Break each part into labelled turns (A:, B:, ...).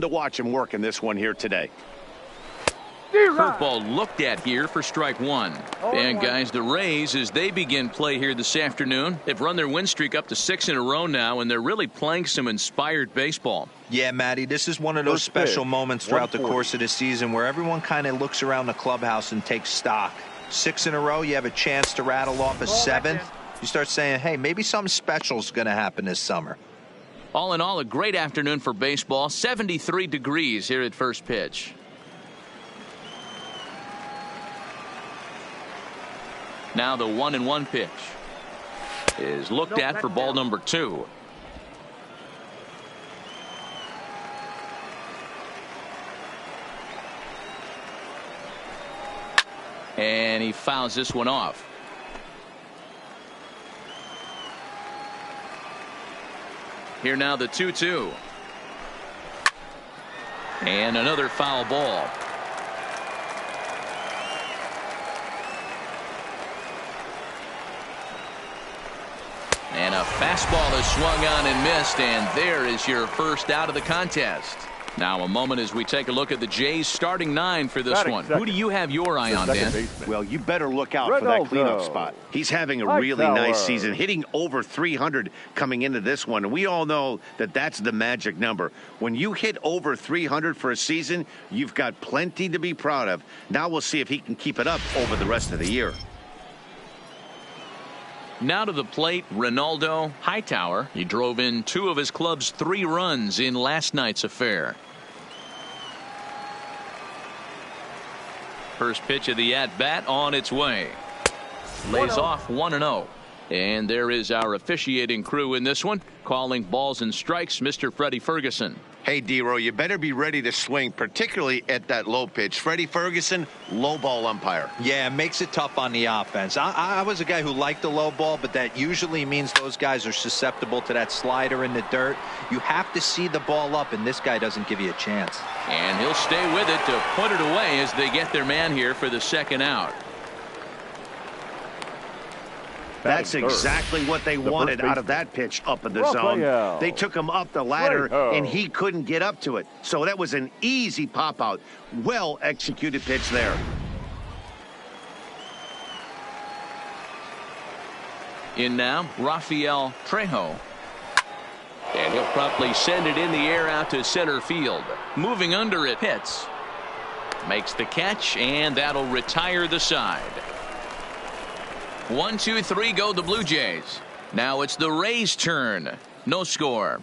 A: To watch him work in this one here today.
B: Curveball looked at here for strike one. And guys, the Rays, as they begin play here this afternoon, they've run their win streak up to 6 in a row now, and they're really playing some inspired baseball.
C: Yeah, Matty, this is one of those special moments throughout the course of the season where everyone kind of looks around the clubhouse and takes stock. 6 in a row, you have a chance to rattle off a 7th. You start saying, hey, maybe something special is going to happen this summer.
B: All in all, a great afternoon for baseball. 73 degrees here at first pitch. Now the 1-1 pitch is looked at for ball number 2. And he fouls this one off. Here now the 2-2. And another foul ball. And a fastball is swung on and missed, and there is your first out of the contest. Now a moment as we take a look at the Jays starting 9 for this one. Who do you have your eye on, Dan?
A: Well, you better look out for that cleanup spot. He's having a really nice season, hitting over 300 coming into this one. And we all know that that's the magic number. When you hit over 300 for a season, you've got plenty to be proud of. Now we'll see if he can keep it up over the rest of the year.
B: Now to the plate, Ronaldo Hightower. He drove in 2 of his club's 3 runs in last night's affair. First pitch of the at-bat on its way. Lays off 1-0. And there is our officiating crew in this one, calling balls and strikes, Mr. Freddie Ferguson.
A: Hey, D-Row, you better be ready to swing, particularly at that low pitch. Freddie Ferguson, low ball umpire.
C: Yeah, it makes it tough on the offense. I was a guy who liked the low ball, but that usually means those guys are susceptible to that slider in the dirt. You have to see the ball up, and this guy doesn't give you a chance.
B: And he'll stay with it to put it away as they get their man here for the second out.
A: That's exactly what they wanted out of that pitch up in the zone. They took him up the ladder, and he couldn't get up to it. So that was an easy pop-out. Well-executed pitch there.
B: In now, Rafael Trejo. And he'll promptly send it in the air out to center field. Moving under it, Pitts makes the catch, and that'll retire the side. 1, 2, 3 go the Blue Jays. Now it's the Rays' turn. No score.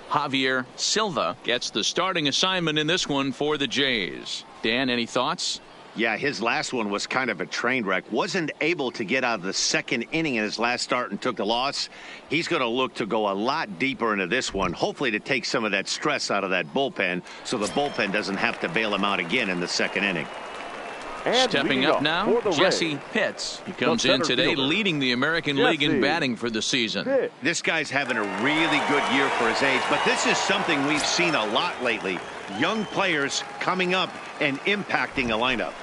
B: Javier Silva gets the starting assignment in this one for the Jays. Dan, any thoughts?
A: Yeah, his last one was kind of a train wreck. Wasn't able to get out of the second inning in his last start and took the loss. He's going to look to go a lot deeper into this one, hopefully to take some of that stress out of that bullpen so the bullpen doesn't have to bail him out again in the second inning.
D: And
B: stepping up now, Jesse Pitts. He comes in today leading the American League in batting for the season.
A: This guy's having a really good year for his age, but this is something we've seen a lot lately. Young players coming up and impacting a lineup.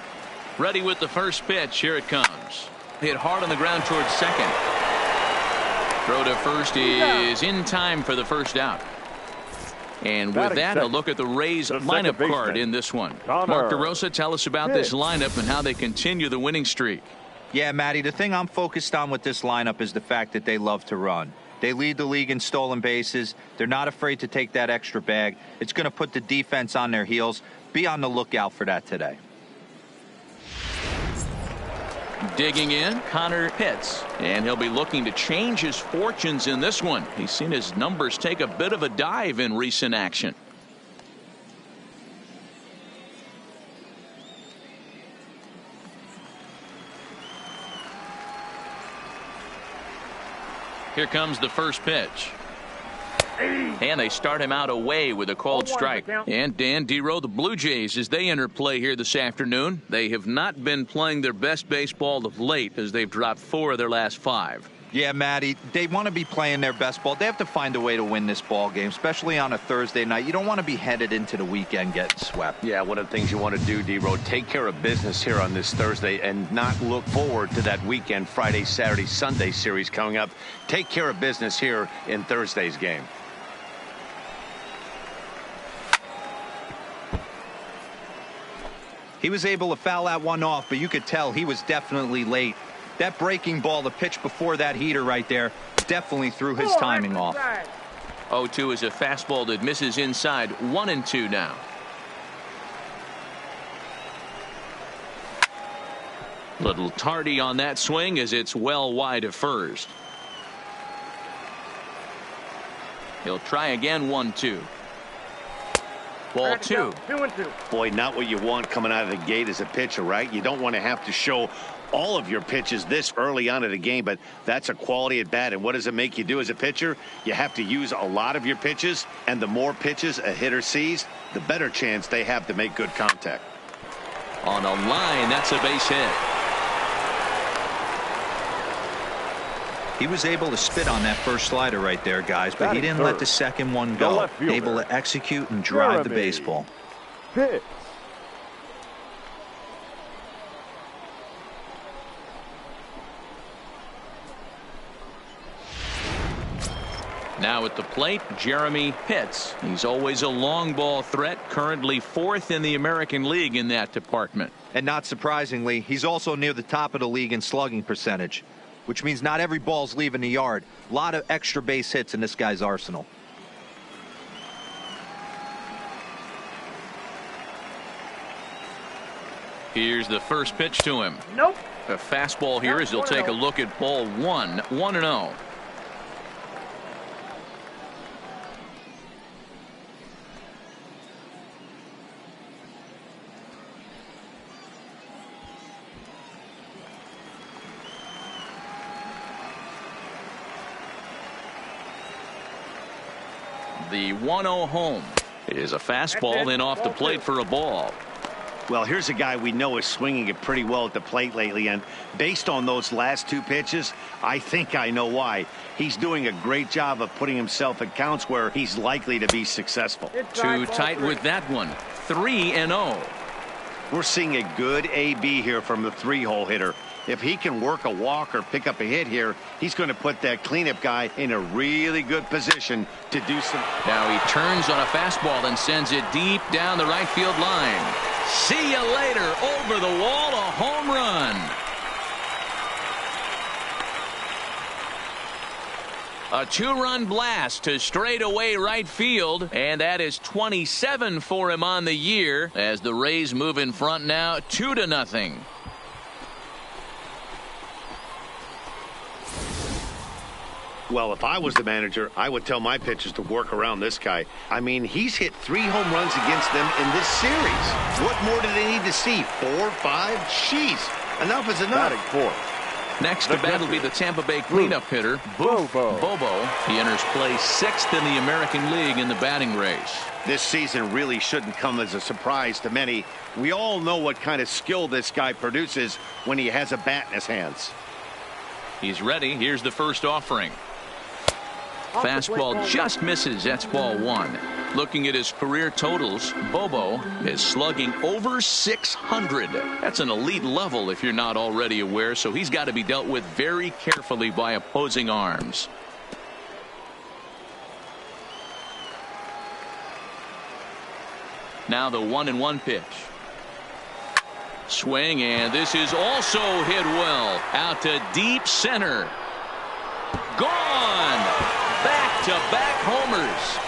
B: Ready with the first pitch. Here it comes. Hit hard on the ground towards second. Throw to first is in time for the first out. And with that, a look at the Rays lineup card in this one. Mark DeRosa, tell us about this lineup and how they continue the winning streak.
C: Yeah, Matty, the thing I'm focused on with this lineup is the fact that they love to run. They lead the league in stolen bases. They're not afraid to take that extra bag. It's going to put the defense on their heels. Be on the lookout for that today.
B: Digging in, Connor Pitts, and he'll be looking to change his fortunes in this one. He's seen his numbers take a bit of a dive in recent action. Here comes the first pitch. And they start him out away with a called strike. And Dan D-Row, the Blue Jays, as they enter play here this afternoon, they have not been playing their best baseball of late as they've dropped 4 of their last 5.
C: Yeah, Matty, they want to be playing their best ball. They have to find a way to win this ball game, especially on a Thursday night. You don't want to be headed into the weekend getting swept.
A: Yeah, one of the things you want to do, D-Road, take care of business here on this Thursday and not look forward to that weekend, Friday, Saturday, Sunday series coming up. Take care of business here in Thursday's game.
C: He was able to foul that one off, but you could tell he was definitely late. That breaking ball, the pitch before that heater right there, definitely threw his timing off.
B: 0-2 is a fastball that misses inside. 1-2 now. Little tardy on that swing as it's well wide of first. He'll try again. 1-2. Ball 2.
D: 2-2.
A: Boy, not what you want coming out of the gate as a pitcher, right? You don't want to have to show all of your pitches this early on in the game, but that's a quality at bat. And what does it make you do as a pitcher? You have to use a lot of your pitches, and the more pitches a hitter sees, the better chance they have to make good contact.
B: On a line, that's a base hit.
C: He was able to spit on that first slider right there, guys, but he didn't let the second one go. Able to execute and drive the baseball.
D: Pitch.
B: Now at the plate, Jeremy Pitts. He's always a long ball threat, currently 4th in the American League in that department.
C: And not surprisingly, he's also near the top of the league in slugging percentage, which means not every ball's leaving the yard. A lot of extra base hits in this guy's arsenal.
B: Here's the first pitch to him.
D: Nope.
B: A fastball here as he'll take a look at ball 1. 1-0. The 1-0 home is a fastball in off the plate for a ball.
A: Well, here's a guy we know is swinging it pretty well at the plate lately, and based on those last 2 pitches, I think I know why. He's doing a great job of putting himself at counts where he's likely to be successful.
B: Too tight with that one. 3-0.
A: We're seeing a good AB here from the 3-hole hitter. If he can work a walk or pick up a hit here, he's going to put that cleanup guy in a really good position to do some.
B: Now he turns on a fastball and sends it deep down the right field line. See you later. Over the wall, a home run. A 2-run blast to straightaway right field, and that is 27 for him on the year as the Rays move in front now 2-0.
A: Well, if I was the manager, I would tell my pitchers to work around this guy. I mean, he's hit 3 home runs against them in this series. What more do they need to see? 4, 5? Jeez, enough is enough.
D: Batting 4th.
B: Next to bat will be the Tampa Bay cleanup hitter, Bobo. He enters play 6th in the American League in the batting race.
A: This season really shouldn't come as a surprise to many. We all know what kind of skill this guy produces when he has a bat in his hands.
B: He's ready. Here's the first offering. Fastball just misses. That's ball 1. Looking at his career totals, Bobo is slugging over 600. That's an elite level if you're not already aware, so he's got to be dealt with very carefully by opposing arms. Now the 1-1 pitch. Swing, and this is also hit well. Out to deep center. Gone! Back-to-back homers.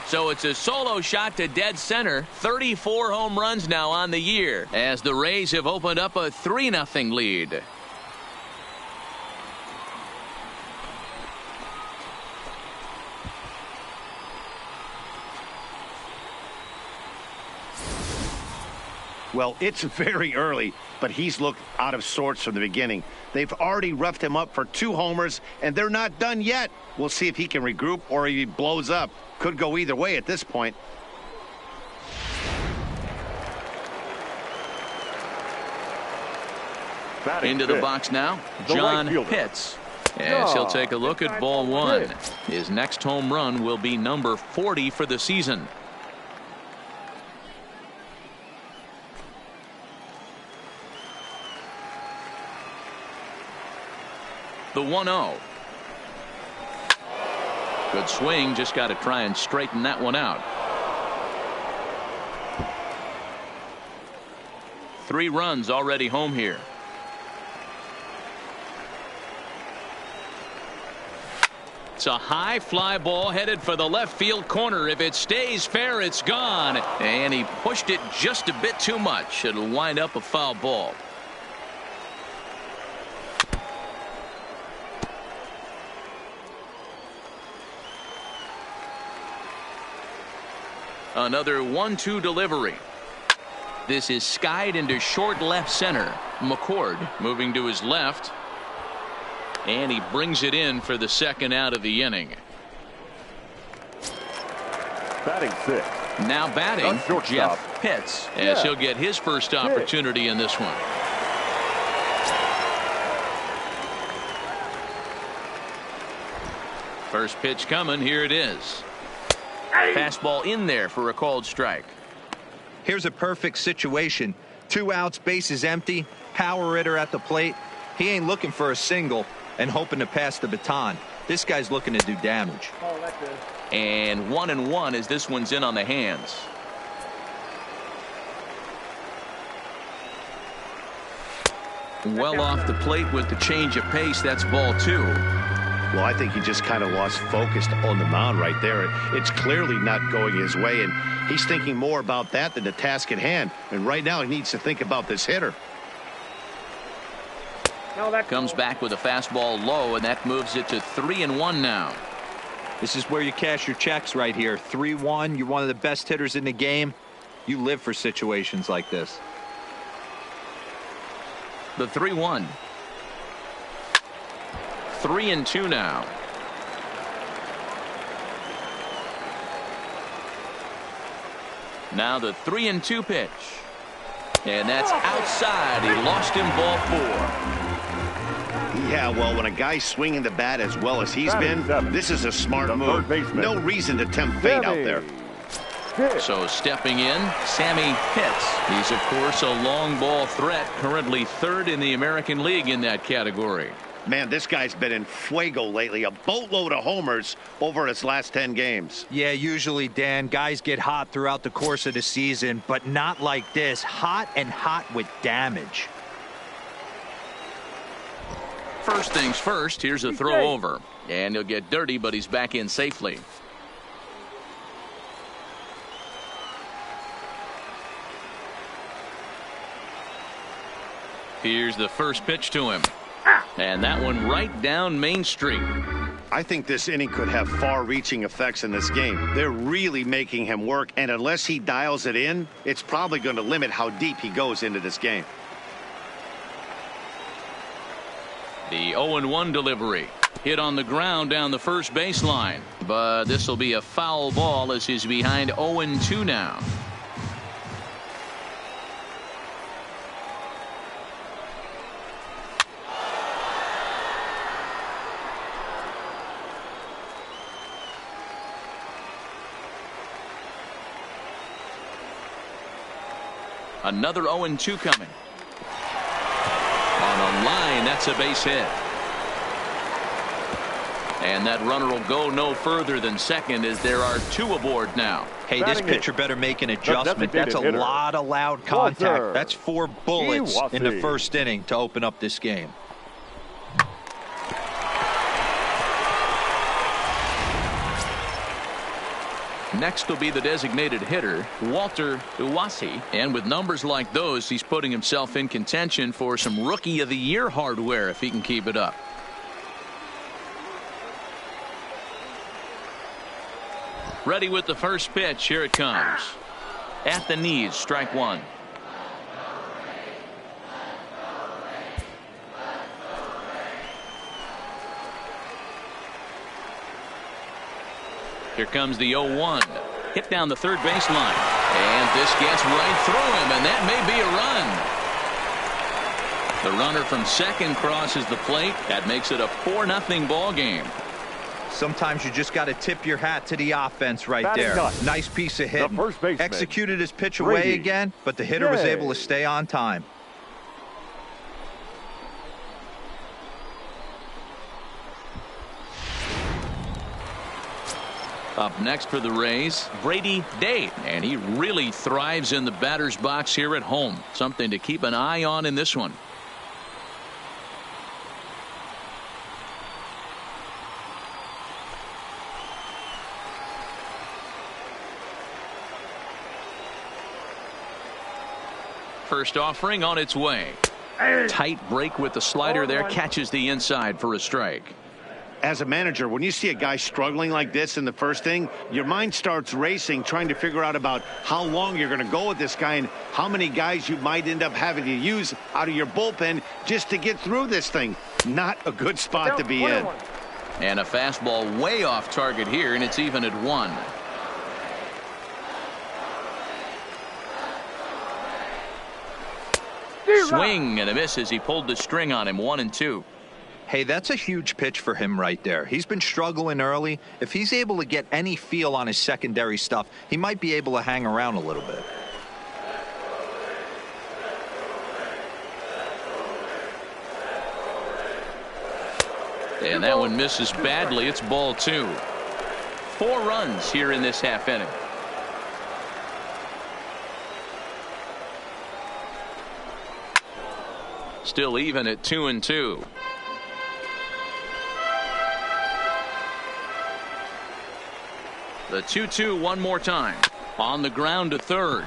B: So it's a solo shot to dead center. 34 home runs now on the year as the Rays have opened up a 3-0 lead.
A: Well, it's very early, but he's looked out of sorts from the beginning. They've already roughed him up for 2 homers, and they're not done yet. We'll see if he can regroup or he blows up. Could go either way at this point.
B: Into the box now, John Pitts. As he'll take a look at ball one. His next home run will be number 40 for the season. The 1-0. Good swing, just got to try and straighten that one out. 3 runs already home here. It's a high fly ball headed for the left field corner. If it stays fair, it's gone. And he pushed it just a bit too much. It'll wind up a foul ball. Another 1-2 delivery. This is skied into short left center. McCord moving to his left. And he brings it in for the second out of the inning.
D: Batting 6.
B: Now batting, Jeff Pitts, as he'll get his first opportunity in this one. First pitch coming. Here it is. Fastball in there for a called strike.
C: Here's a perfect situation. 2 outs, bases empty, power hitter at the plate. He ain't looking for a single and hoping to pass the baton. This guy's looking to do damage.
B: And 1-1 as this one's in on the hands. Well off the plate with the change of pace. That's ball 2.
A: Well, I think he just kind of lost focus on the mound right there. It's clearly not going his way, and he's thinking more about that than the task at hand. And right now he needs to think about this hitter.
B: Comes back with a fastball low, and that moves it to 3-1 now.
C: This is where you cash your checks right here. 3-1. You're one of the best hitters in the game. You live for situations like this.
B: The 3-1. 3-2 now. Now the 3-2 pitch. And that's outside. He lost him, ball 4.
A: Yeah, well, when a guy's swinging the bat as well as he's been, this is a smart move. No reason to tempt fate out there.
B: So stepping in, Sammy Pitts. He's, of course, a long ball threat, currently 3rd in the American League in that category.
A: Man, this guy's been in fuego lately. A boatload of homers over his last 10 games.
C: Yeah, usually, Dan, guys get hot throughout the course of the season, but not like this. Hot and hot with damage.
B: First things first, here's a throw over. And he'll get dirty, but he's back in safely. Here's the first pitch to him. And that one right down Main Street.
A: I think this inning could have far-reaching effects in this game. They're really making him work, and unless he dials it in, it's probably going to limit how deep he goes into this game.
B: The 0-1 delivery. Hit on the ground down the first baseline. But this will be a foul ball as he's behind 0-2 now. Another 0-2 coming. On a line, that's a base hit. And that runner will go no further than second as there are 2 aboard now.
C: Hey, this pitcher better make an adjustment. That's a lot of loud contact. That's 4 bullets in the first inning to open up this game.
B: Next will be the designated hitter, Walter Uwasi. And with numbers like those, he's putting himself in contention for some Rookie of the Year hardware if he can keep it up. Ready with the first pitch. Here it comes. At the knees, strike 1. Here comes the 0-1. Hit down the third baseline. And this gets right through him, and that may be a run. The runner from second crosses the plate. That makes it a 4-0 ball game.
C: Sometimes you just got to tip your hat to the offense right there. Nice piece of hit. Executed his pitch away again, but the hitter was able to stay on time.
B: Up next for the Rays, Brady Day, and he really thrives in the batter's box here at home. Something to keep an eye on in this one. First offering on its way. Tight break with the slider there, catches the inside for a strike.
A: As a manager, when you see a guy struggling like this in the first inning, your mind starts racing, trying to figure out about how long you're going to go with this guy and how many guys you might end up having to use out of your bullpen just to get through this thing. Not a good spot to be in.
B: And a fastball way off target here, and it's even at 1. Swing and a miss as he pulled the string on him. 1-2.
C: Hey, that's a huge pitch for him right there. He's been struggling early. If he's able to get any feel on his secondary stuff, he might be able to hang around a little bit.
B: And that one misses badly. It's ball 2. 4 runs here in this half inning. Still even at 2-2. The 2-2 one more time. On the ground to third.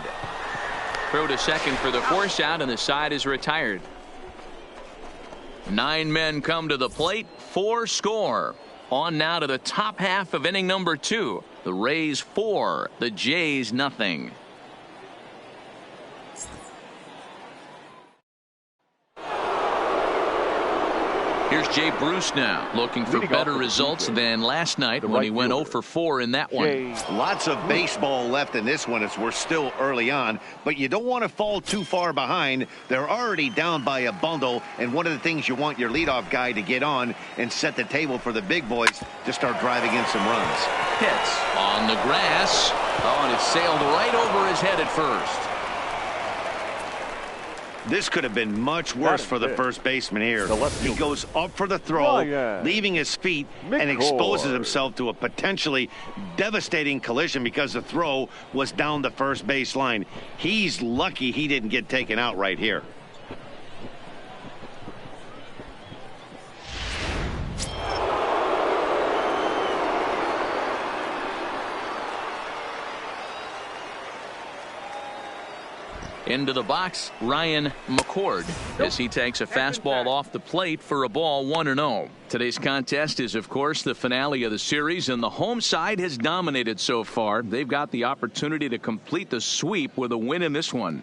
B: Throw to second for the force out, and the side is retired. 9 men come to the plate. 4 score. On now to the top half of inning number 2. The Rays 4, the Jays nothing. Here's Jay Bruce now, looking for better results than last night when he went 0 for 4 in that one.
A: Lots of baseball left in this one as we're still early on, but you don't want to fall too far behind. They're already down by a bundle, and one of the things you want your leadoff guy to get on and set the table for the big boys to start driving in some runs.
B: Hits on the grass. Oh, and it sailed right over his head at first.
A: This could have been much worse for the first baseman here. He goes up for the throw, leaving his feet, and exposes himself to a potentially devastating collision because the throw was down the first base line. He's lucky he didn't get taken out right here.
B: Into the box, Ryan McCord, as he takes a fastball off the plate for a ball, 1-0. Today's contest is, of course, the finale of the series, and the home side has dominated so far. They've got the opportunity to complete the sweep with a win in this one.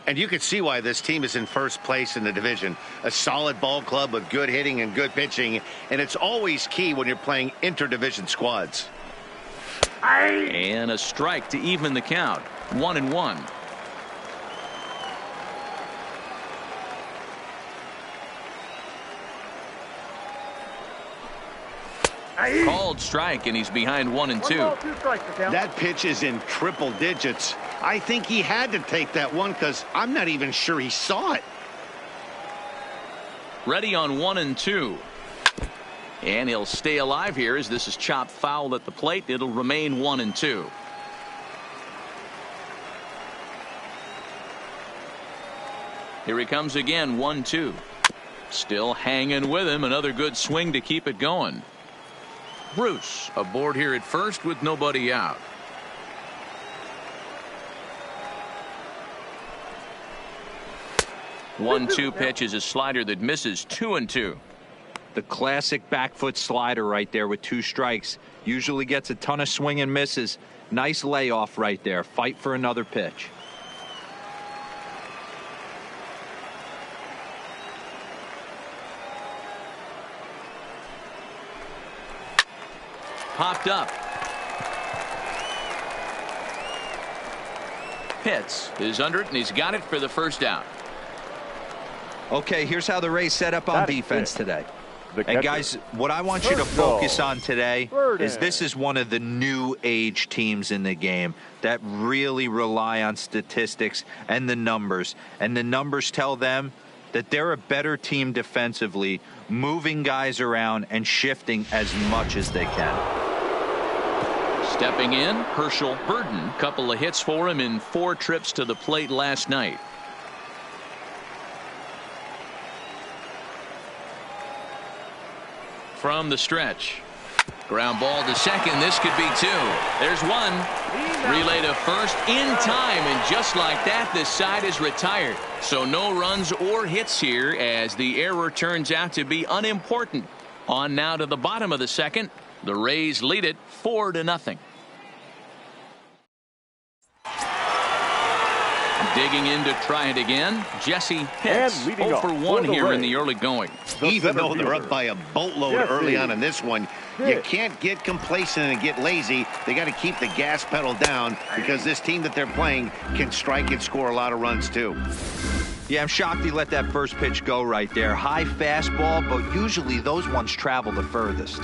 A: And you can see why this team is in first place in the division. A solid ball club with good hitting and good pitching, and it's always key when you're playing interdivision squads.
B: And a strike to even the count, 1-1. Called strike, and he's behind 1-2.
A: That pitch is in triple digits. I think he had to take that one because I'm not even sure he saw it.
B: Ready on 1-2. And he'll stay alive here as this is chopped foul at the plate. It'll remain 1-2. Here he comes again, 1-2. Still hanging with him. Another good swing to keep it going. Bruce aboard here at first with nobody out. One-two pitch is a slider that misses, 2-2.
C: The classic back foot slider right there with 2 strikes. Usually gets a ton of swing and misses. Nice layoff right there. Fight for another pitch.
B: Popped up. Pitts is under it, and he's got it for the first out.
C: Okay, here's how the Rays set up on defense today. And guys, what I want you to focus on today is this is one of the new age teams in the game that really rely on statistics and the numbers. And the numbers tell them that they're a better team defensively, moving guys around and shifting as much as they can.
B: Stepping in, Herschel Burden. Couple of hits for him in 4 trips to the plate last night. From the stretch. Ground ball to second. This could be 2. There's 1. Relay to first in time, and just like that, this side is retired. So no runs or hits here as the error turns out to be unimportant. On now to the bottom of the second. The Rays lead it 4-0. Digging in to try it again. Jesse Pitts 0 for 1 here in the early going.
A: Even though they're up by a boatload early on in this one, you can't get complacent and get lazy. They got to keep the gas pedal down because this team that they're playing can strike and score a lot of runs too.
C: Yeah, I'm shocked he let that first pitch go right there. High fastball, but usually those ones travel the furthest.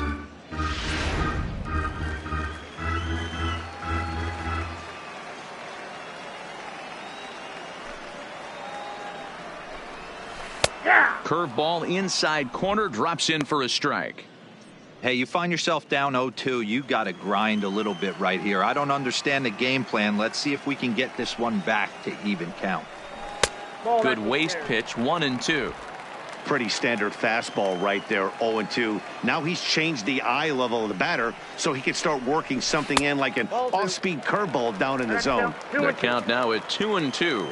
B: Curveball inside corner, drops in for a strike.
C: Hey, you find yourself down 0-2. You got to grind a little bit right here. I don't understand the game plan. Let's see if we can get this one back to even count.
B: Good waist pitch, 1-2.
A: Pretty standard fastball right there, 0-2. Now he's changed the eye level of the batter so he can start working something in like an off-speed curveball down in the zone.
B: The count now at 2-2.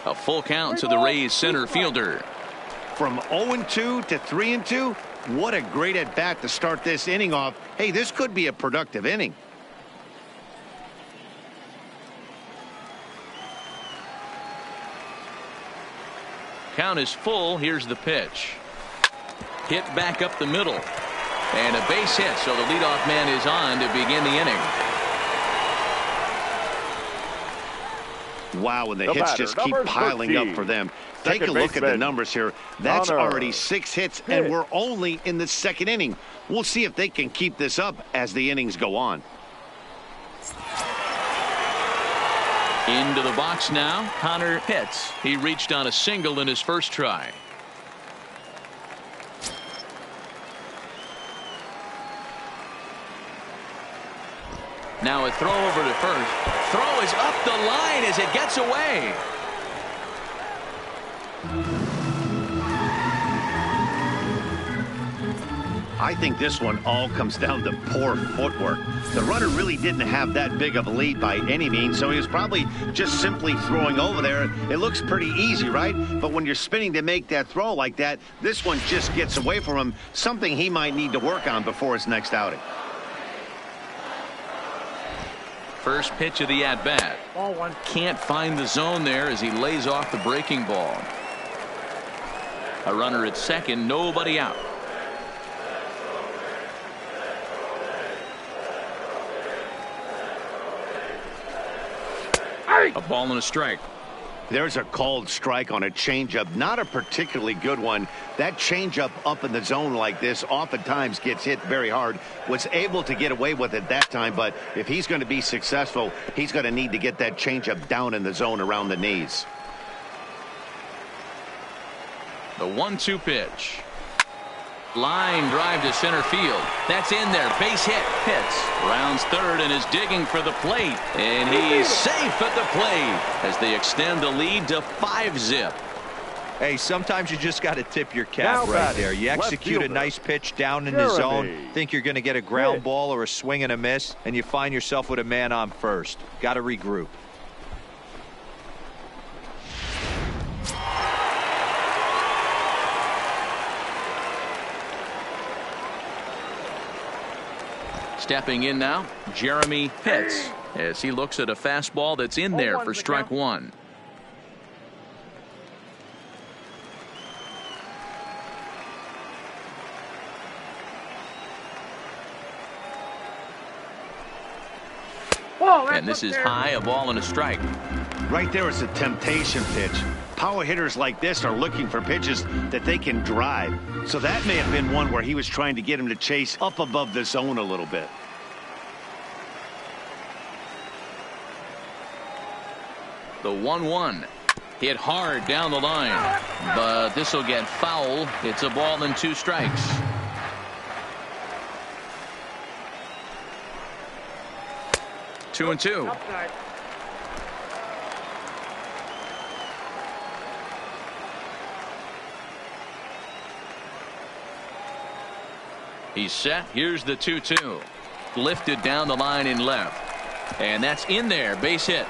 B: A full count to the Rays center fielder.
A: From 0-2 to 3-2, what a great at-bat to start this inning off. Hey, this could be a productive inning.
B: Count is full. Here's the pitch. Hit back up the middle. And a base hit, so the leadoff man is on to begin the inning.
A: Wow, and the hits just keep piling up for them. Take a look at the numbers here. That's already 6 hits, and we're only in the second inning. We'll see if they can keep this up as the innings go on.
B: Into the box now, Connor Pitts. He reached on a single in his first try. Now a throw over to first. Throw is up the line as it gets away.
A: I think this one all comes down to poor footwork. The runner really didn't have that big of a lead by any means, so he was probably just simply throwing over there. It looks pretty easy, right? But when you're spinning to make that throw like that, this one just gets away from him, something he might need to work on before his next outing.
B: First pitch of the at-bat. Ball 1. Can't find the zone there as he lays off the breaking ball. A runner at second, nobody out. A ball and a strike.
A: There's a called strike on a changeup, not a particularly good one. That changeup up in the zone like this oftentimes gets hit very hard. Was able to get away with it that time, but if he's going to be successful, he's going to need to get that changeup down in the zone around the knees.
B: The 1-2 pitch. Line drive to center field. That's in there. Base hit. Pitts rounds third and is digging for the plate. And he's safe at the plate as they extend the lead to 5-zip.
C: Hey, sometimes you just got to tip your cap right there. You execute a nice pitch down in the zone, think you're going to get a ground ball or a swing and a miss, and you find yourself with a man on first. Got to regroup.
B: Stepping in now, Jeremy Pitts, as he looks at a fastball that's in there for strike 1. And this is high, a ball and a strike.
A: Right there is a temptation pitch. Power hitters like this are looking for pitches that they can drive. So that may have been one where he was trying to get him to chase up above the zone a little bit.
B: The 1-1. Hit hard down the line. But this will get foul. It's a ball and 2 strikes. Two and 2. He's set. Here's the 2-2. Lifted down the line in left. And that's in there. Base hit.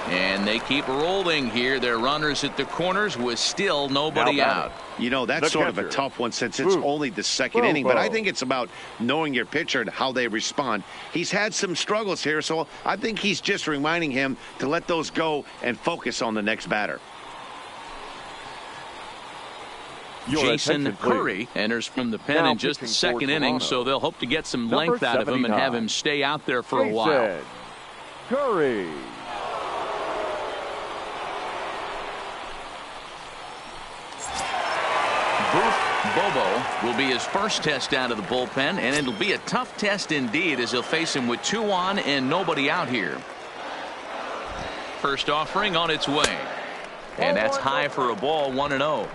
B: And they keep rolling here. Their runners at the corners with still nobody out.
A: You know, that's sort of a tough one since it's only the second inning. But I think it's about knowing your pitcher and how they respond. He's had some struggles here, so I think he's just reminding him to let those go and focus on the next batter.
B: Jason Curry enters from the pen in just the second inning, so they'll hope to get some length out of him and have him stay out there for a while.
D: Curry.
B: Booth Bobo will be his first test out of the bullpen, and it'll be a tough test indeed as he'll face him with 2 on and nobody out here. First offering on its way, and that's high for a ball. 1-0.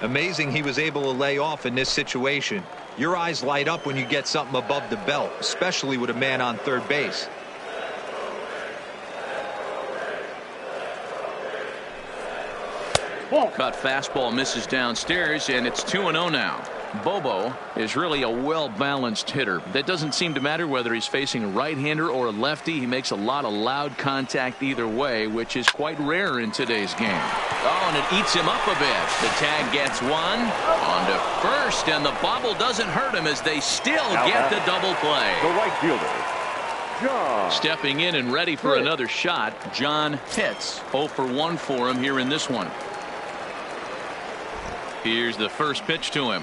C: Amazing he was able to lay off in this situation. Your eyes light up when you get something above the belt, especially with a man on third base.
B: Cut fastball misses downstairs, and it's 2-0 now. Bobo is really a well-balanced hitter. That doesn't seem to matter whether he's facing a right-hander or a lefty. He makes a lot of loud contact either way, which is quite rare in today's game. Oh, and it eats him up a bit. The tag gets one on to first, and the bobble doesn't hurt him as they still get the double play.
D: The right fielder, John.
B: Stepping in and ready for another shot, John Pitts. 0 for 1 for him here in this one. Here's the first pitch to him.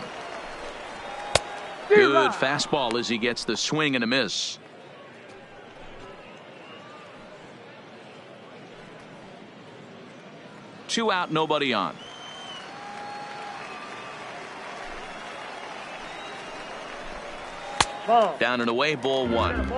B: Good fastball as he gets the swing and a miss. Two out, nobody on. Down and away, ball 1.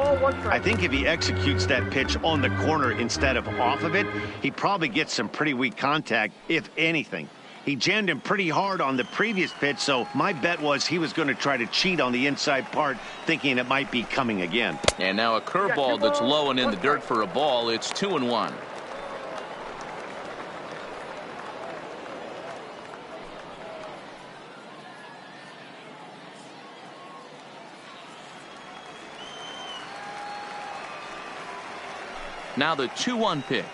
A: I think if he executes that pitch on the corner instead of off of it, he probably gets some pretty weak contact, if anything. He jammed him pretty hard on the previous pitch, so my bet was he was going to try to cheat on the inside part, thinking it might be coming again.
B: And now a curveball that's low and in the dirt for a ball. It's 2-1. Now the 2-1 pitch.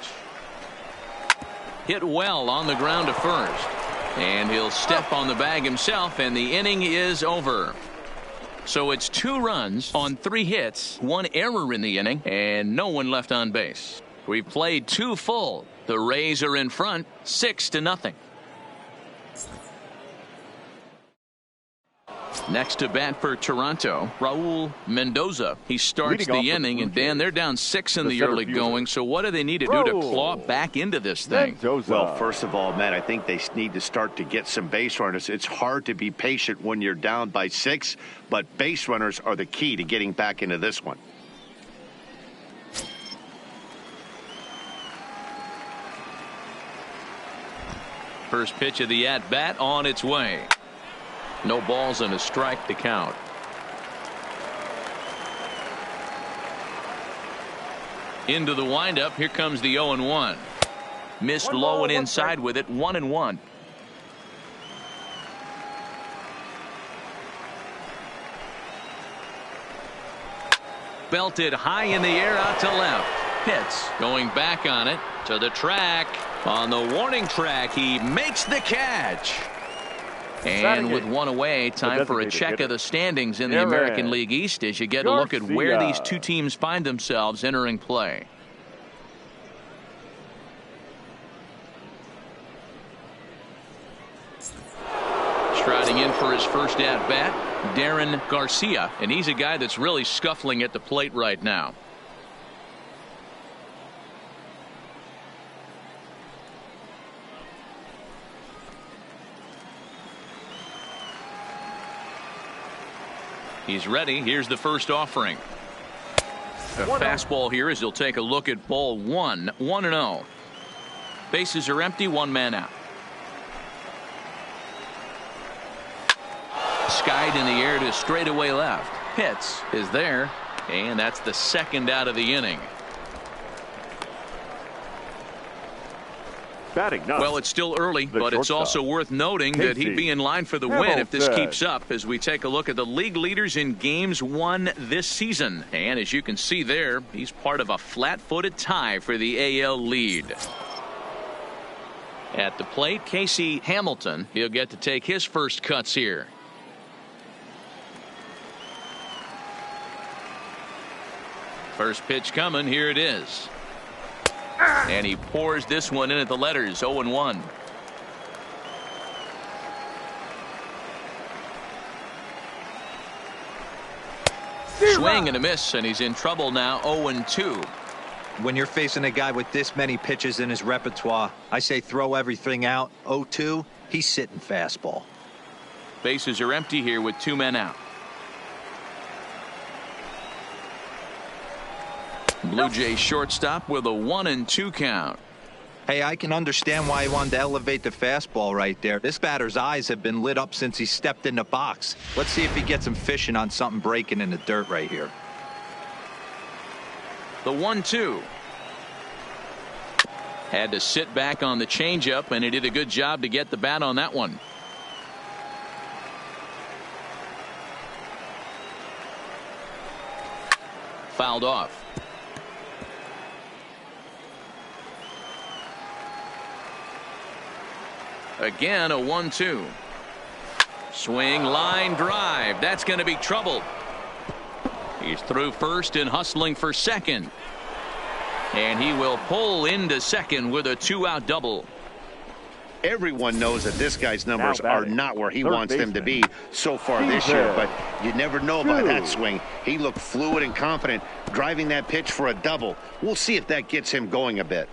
B: Hit well on the ground to first. And he'll step on the bag himself, and the inning is over. So it's 2 runs on 3 hits, 1 error in the inning, and no one left on base. We've played 2 full. The Rays are in front, 6-0. Next to bat for Toronto, Raul Mendoza. He starts the inning, and Dan, they're down 6 in the early going. So what do they need to do to claw back into this thing?
A: Well, first of all, Matt, I think they need to start to get some base runners. It's hard to be patient when you're down by 6, but base runners are the key to getting back into this one.
B: First pitch of the at-bat on its way. No balls and a strike to count. Into the windup. Here comes the 0-1. Missed low and inside with it. 1-1. Belted high in the air out to left. Pitts going back on it to the track. On the warning track, he makes the catch. And with 1 away, time for a check of the standings in the American League East as you get a look at where these 2 teams find themselves entering play. Striding in for his his first at bat, Darren Garcia, and he's a guy that's really scuffling at the plate right now. He's ready. Here's the first offering. A fastball here as he'll take a look at ball one. 1-0. Bases are empty. One man out. Skied in the air to straightaway left. Pitts is there, and that's the second out of the inning. Well, it's still early, but it's also worth noting that he'd be in line for the win if this keeps up as we take a look at the league leaders in games won this season. And as you can see there, he's part of a flat-footed tie for the AL lead. At the plate, Casey Hamilton. He'll get to take his first cuts here. First pitch coming. Here it is. And he pours this one in at the letters. 0-1. Swing and a miss, and he's in trouble now. 0-2.
C: When you're facing a guy with this many pitches in his repertoire, I say throw everything out. 0-2. He's sitting fastball.
B: Bases are empty here with two men out. Blue Jays shortstop with a 1-2 count.
C: Hey, I can understand why he wanted to elevate the fastball right there. This batter's eyes have been lit up since he stepped in the box. Let's see if he gets him fishing on something breaking in the dirt right here.
B: The 1-2. Had to sit back on the changeup, and he did a good job to get the bat on that one. Fouled off. Again, a 1-2. Swing, line drive. That's going to be trouble. He's through first and hustling for second. And he will pull into second with a 2-out double.
A: Everyone knows that this guy's numbers are not where he wants them to be so far this year, but you never know by that swing. He looked fluid and confident driving that pitch for a double. We'll see if that gets him going a bit.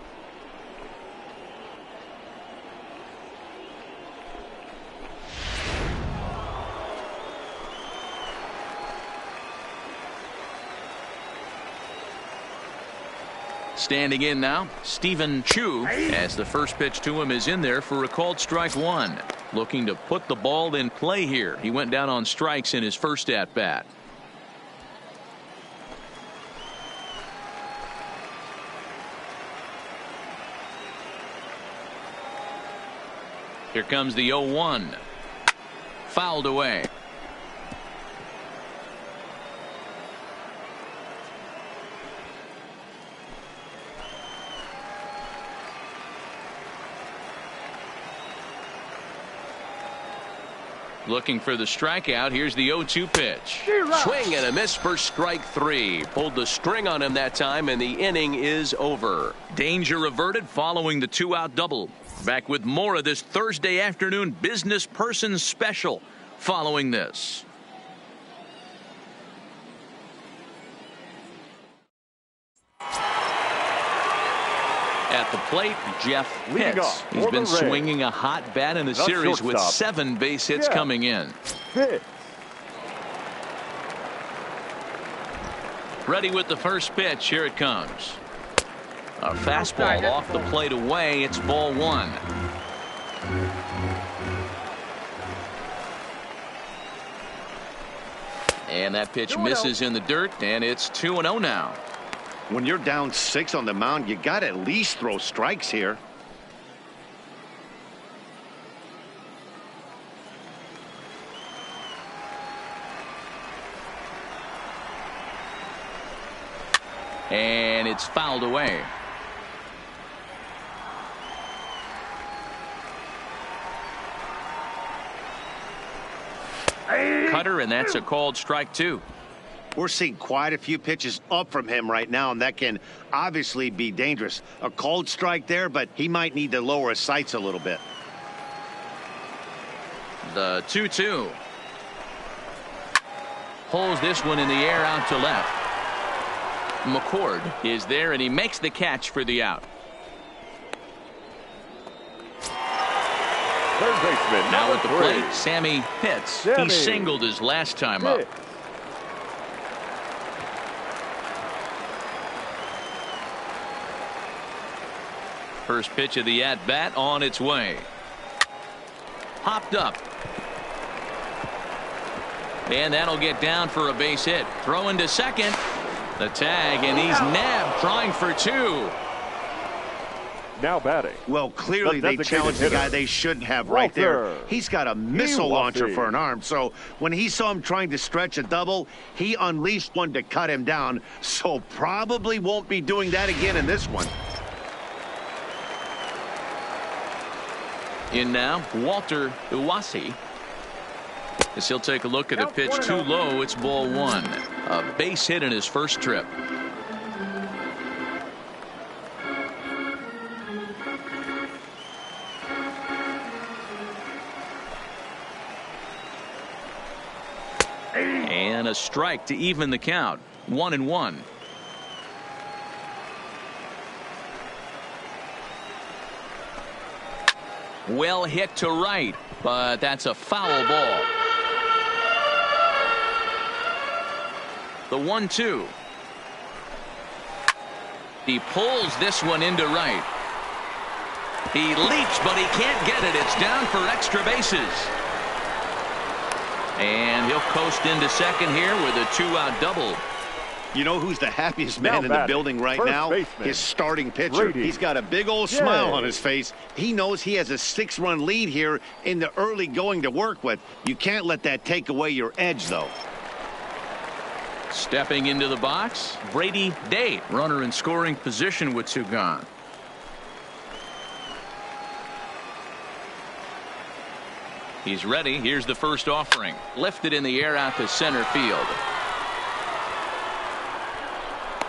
B: Standing in now, Stephen Chu, as the first pitch to him is in there for a called strike one. Looking to put the ball in play here. He went down on strikes in his first at bat. Here comes the 0-1. Fouled away. Looking for the strikeout. Here's the 0-2 pitch.
E: Swing and a miss for strike three. Pulled the string on him that time, and the inning is over.
B: Danger averted following the 2-out double. Back with more of this Thursday afternoon business person special following this. At the plate, Jeff Pitts. He's been swinging a hot bat in the series with 7 base hits coming in. Ready with the first pitch. Here it comes. A fastball off the plate away. It's ball one. And that pitch misses in the dirt, and it's 2-0 now.
A: When you're down 6 on the mound, you got to at least throw strikes here.
B: And it's fouled away. Cutter, and that's a called strike two.
A: We're seeing quite a few pitches up from him right now, and that can obviously be dangerous. A called strike there, but he might need to lower his sights a little bit.
B: The 2-2. Pulls this one in the air out to left. McCord is there, and he makes the catch for the out.
D: Third baseman,
B: Now at the
D: #3.
B: plate, Sammy Pitts. He
D: Sammy
B: singled his last time up.
D: Pitts.
B: First pitch of the at-bat on its way. Hopped up. And that'll get down for a base hit. Throw into second. The tag, and he's nabbed, trying for two.
D: Now batting.
A: Well, clearly
D: The
A: they
D: designated
A: challenged the guy
D: hitter,
A: they shouldn't have right there.
D: Walter
A: He's got a missile launcher
D: Iwasi.
A: for an arm. So when he saw him trying to stretch a double, he unleashed one to cut him down. So probably won't be doing that again in this one.
B: In now, Walter Iwasi. As he'll take a look at the pitch too low, it's ball one. A base hit in his first trip. And a strike to even the count. 1-1. Well hit to right, but that's a foul ball. The 1-2. He pulls this one into right. He leaps, but he can't get it. It's down for extra bases. And he'll coast into second here with a two-out double.
A: You know who's the happiest man
D: Now
A: in the
D: batting,
A: building right
D: first
A: now?
D: baseman,
A: His starting pitcher.
D: Brady
A: He's got a big old
D: Gay.
A: smile on his face. He knows he has a 6-run lead here in the early going to work with. You can't let that take away your edge, though.
B: Stepping into the box, Brady Day, runner in scoring position with two gone. He's ready. Here's the first offering. Lifted in the air out to center field.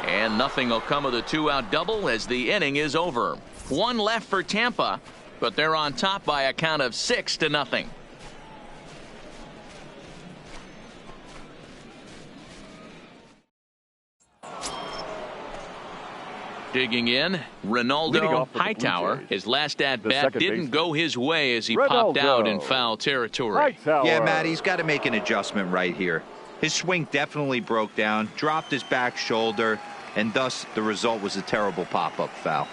B: And nothing will come of the two-out double as the inning is over. One left for Tampa, but they're on top by a count of 6-0. Digging in,
D: Leading
B: Ronaldo
D: off for the Blue
B: Hightower.
D: Jays,
B: His last at
D: the
B: bat
D: second
B: didn't
D: baseman,
B: go his way as he popped out in
D: Ronaldo
B: foul territory.
D: Hightower.
C: Yeah, Matt, he's got to make an adjustment right here. His swing definitely broke down, dropped his back shoulder, and thus the result was a terrible pop-up foul.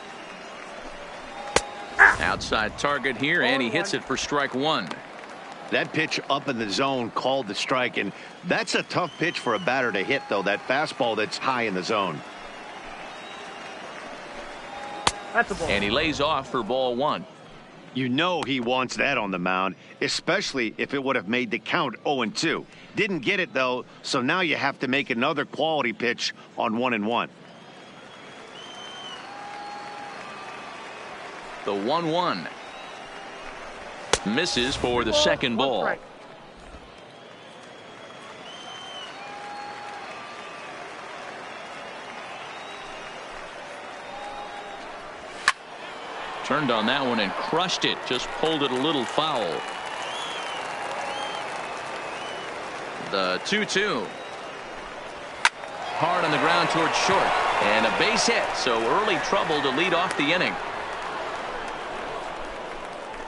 B: Outside target here, and he hits it for strike one.
A: That pitch up in the zone called the strike, and that's a tough pitch for a batter to hit, though, that fastball that's high in the zone.
F: That's a ball.
B: And he lays off for ball one.
A: You know he wants that on the mound, especially if it would have made the count 0-2. Didn't get it, though, so now you have to make another quality pitch on 1-1.
B: The 1-1. Misses for the second ball.
F: Strike.
B: Turned on that one and crushed it. Just pulled it a little foul. The 2-2. Hard on the ground towards short. And a base hit. So early trouble to lead off the inning.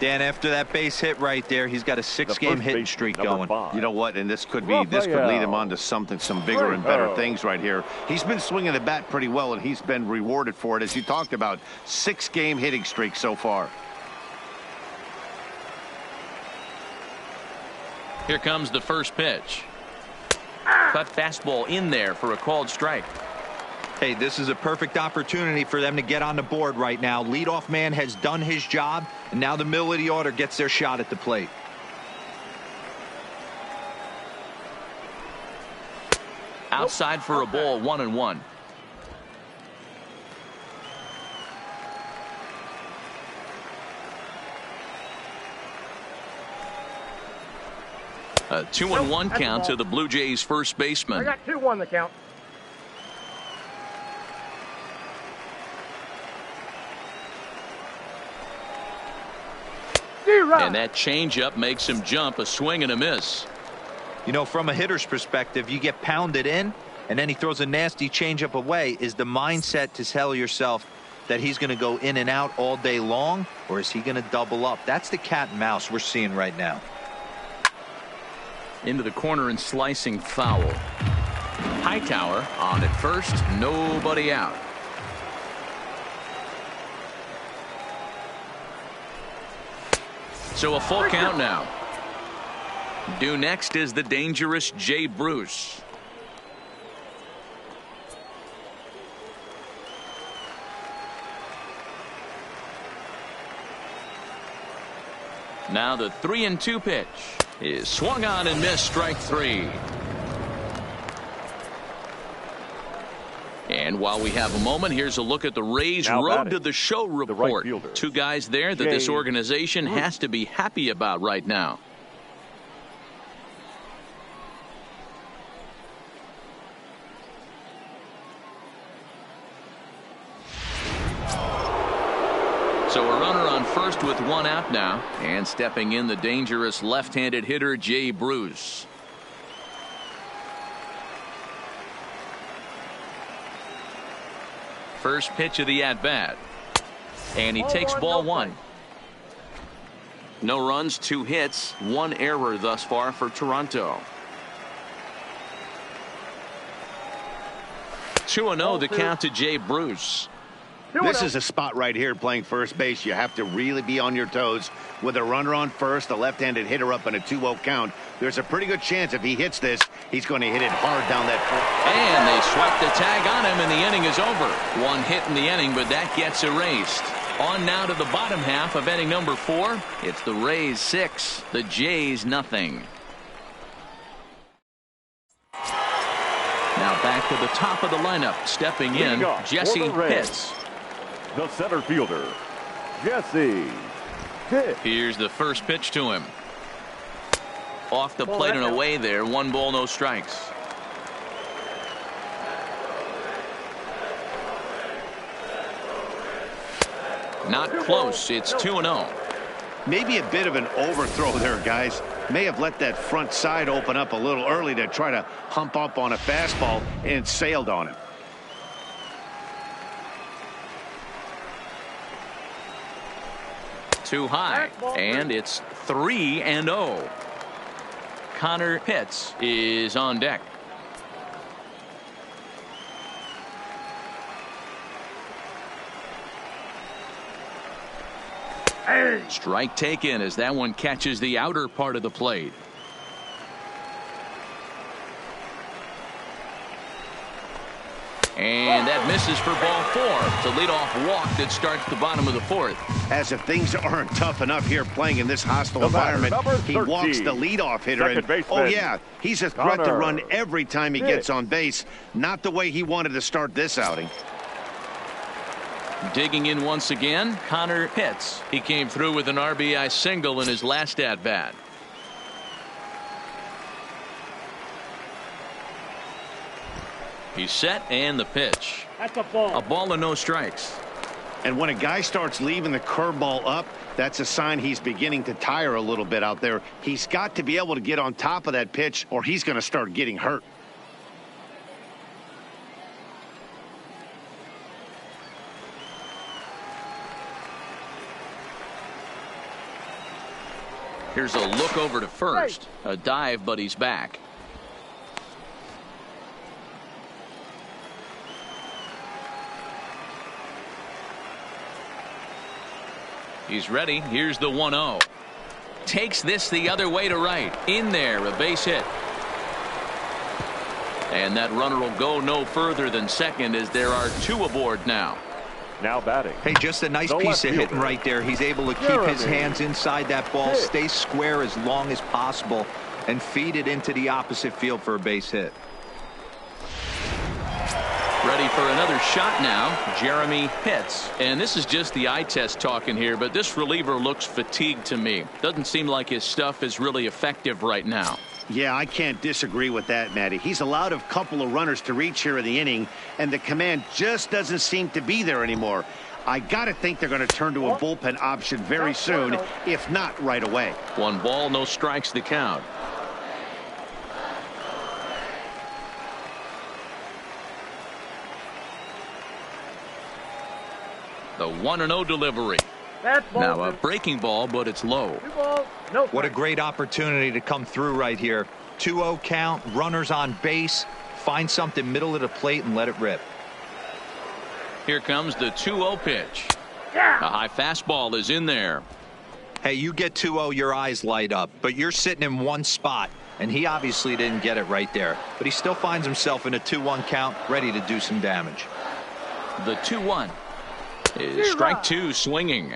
C: Dan, after that base hit right there, he's got a 6-game
D: first
C: hitting
D: baseman,
C: streak
D: number
C: going.
D: 5.
A: You know what? And this could lead him on to some bigger and better things right here. He's been swinging the bat pretty well, and he's been rewarded for it, as you talked about. 6-game hitting streak so far.
B: Here comes the first pitch. Cut fastball in there for a called strike.
C: Hey, this is a perfect opportunity for them to get on the board right now. Leadoff man has done his job, and now the middle of the order gets their shot at the plate.
B: Outside for a ball, 1-1. A 2-1 count to the Blue Jays first
F: I
B: baseman.
F: got 2-1 the count.
B: And that changeup makes him jump. A swing and a miss.
C: You know, from a hitter's perspective, you get pounded in, and then he throws a nasty changeup away. Is the mindset to tell yourself that he's going to go in and out all day long, or is he going to double up? That's the cat and mouse we're seeing right now.
B: Into the corner and slicing foul. Hightower on at first, nobody out. So a full count now. Due next is the dangerous Jay Bruce. Now the 3-2 pitch is swung on and missed, strike 3. And while we have a moment, here's a look at the Rays Road to the Show report. Two guys there that this organization has to be happy about right now. So a runner on first with one out now, and stepping in the dangerous left-handed hitter Jay Bruce. First pitch of the at-bat, and he takes ball one. No runs, 2 hits, 1 error thus far for Toronto. 2-0 the count to Jay Bruce.
A: This is a spot right here playing first base. You have to really be on your toes. With a runner on first, a left-handed hitter up in a 2-0 count, there's a pretty good chance if he hits this, he's going to hit it hard down that first.
B: And they swipe the tag on him, and the inning is over. 1 hit in the inning, but that gets erased. On now to the bottom half of inning number 4. It's the Rays 6, the Jays nothing. Now back to the top of the lineup, stepping in, Jesse Pitts.
D: The center fielder, Jesse Pitts.
B: Here's the first pitch to him. Off the plate and away there. 1 ball, no strikes. Not close. It's 2-0.
A: Maybe a bit of an overthrow there, guys. May have let that front side open up a little early to try to hump up on a fastball and sailed on it.
B: Too high, and it's 3-0. Connor Pitts is on deck. Strike taken as that one catches the outer part of the plate. And that misses for ball 4. It's a leadoff walk that starts the bottom of the 4th.
A: As if things aren't tough enough here playing in this hostile environment, he walks the leadoff hitter. And, oh, yeah, he's a threat to run every time he gets on base. Not the way he wanted to start this outing.
B: Digging in once again, Connor Pitts. He came through with an RBI single in his last at-bat. He's set, and the pitch.
F: That's a ball.
B: A ball and no strikes.
A: And when a guy starts leaving the curveball up, that's a sign he's beginning to tire a little bit out there. He's got to be able to get on top of that pitch, or he's going to start getting hurt.
B: Here's a look over to first. A dive, but he's back. He's ready. Here's the 1-0. Takes this the other way to right. In there, a base hit. And that runner will go no further than second as there are 2 aboard now.
D: Now batting.
C: Hey, just a nice piece of hitting right there. He's able to keep his hands inside that ball, stay square as long as possible, and feed it into the opposite field for a base hit.
B: Ready for another shot now, Jeremy Pitts. And this is just the eye test talking here, but this reliever looks fatigued to me. Doesn't seem like his stuff is really effective right now.
A: Yeah, I can't disagree with that, Matty. He's allowed a couple of runners to reach here in the inning, and the command just doesn't seem to be there anymore. I got to think they're going to turn to a bullpen option very soon, if not right away.
B: 1 ball, no strikes the count. The 1-0 delivery.
F: That's ball
B: Now a
F: 2.
B: breaking ball, but it's low.
F: 2 balls. No.
C: What a
F: strike.
C: great opportunity to come through right here. 2-0 count, runners on base. Find something middle of the plate and let it rip.
B: Here comes the 2-0 pitch.
F: Yeah.
B: A high fastball is in there.
C: Hey, you get 2-0, your eyes light up, but you're sitting in one spot, and he obviously didn't get it right there. But he still finds himself in a 2-1 count, ready to do some damage.
B: The 2-1 is strike 2 swinging.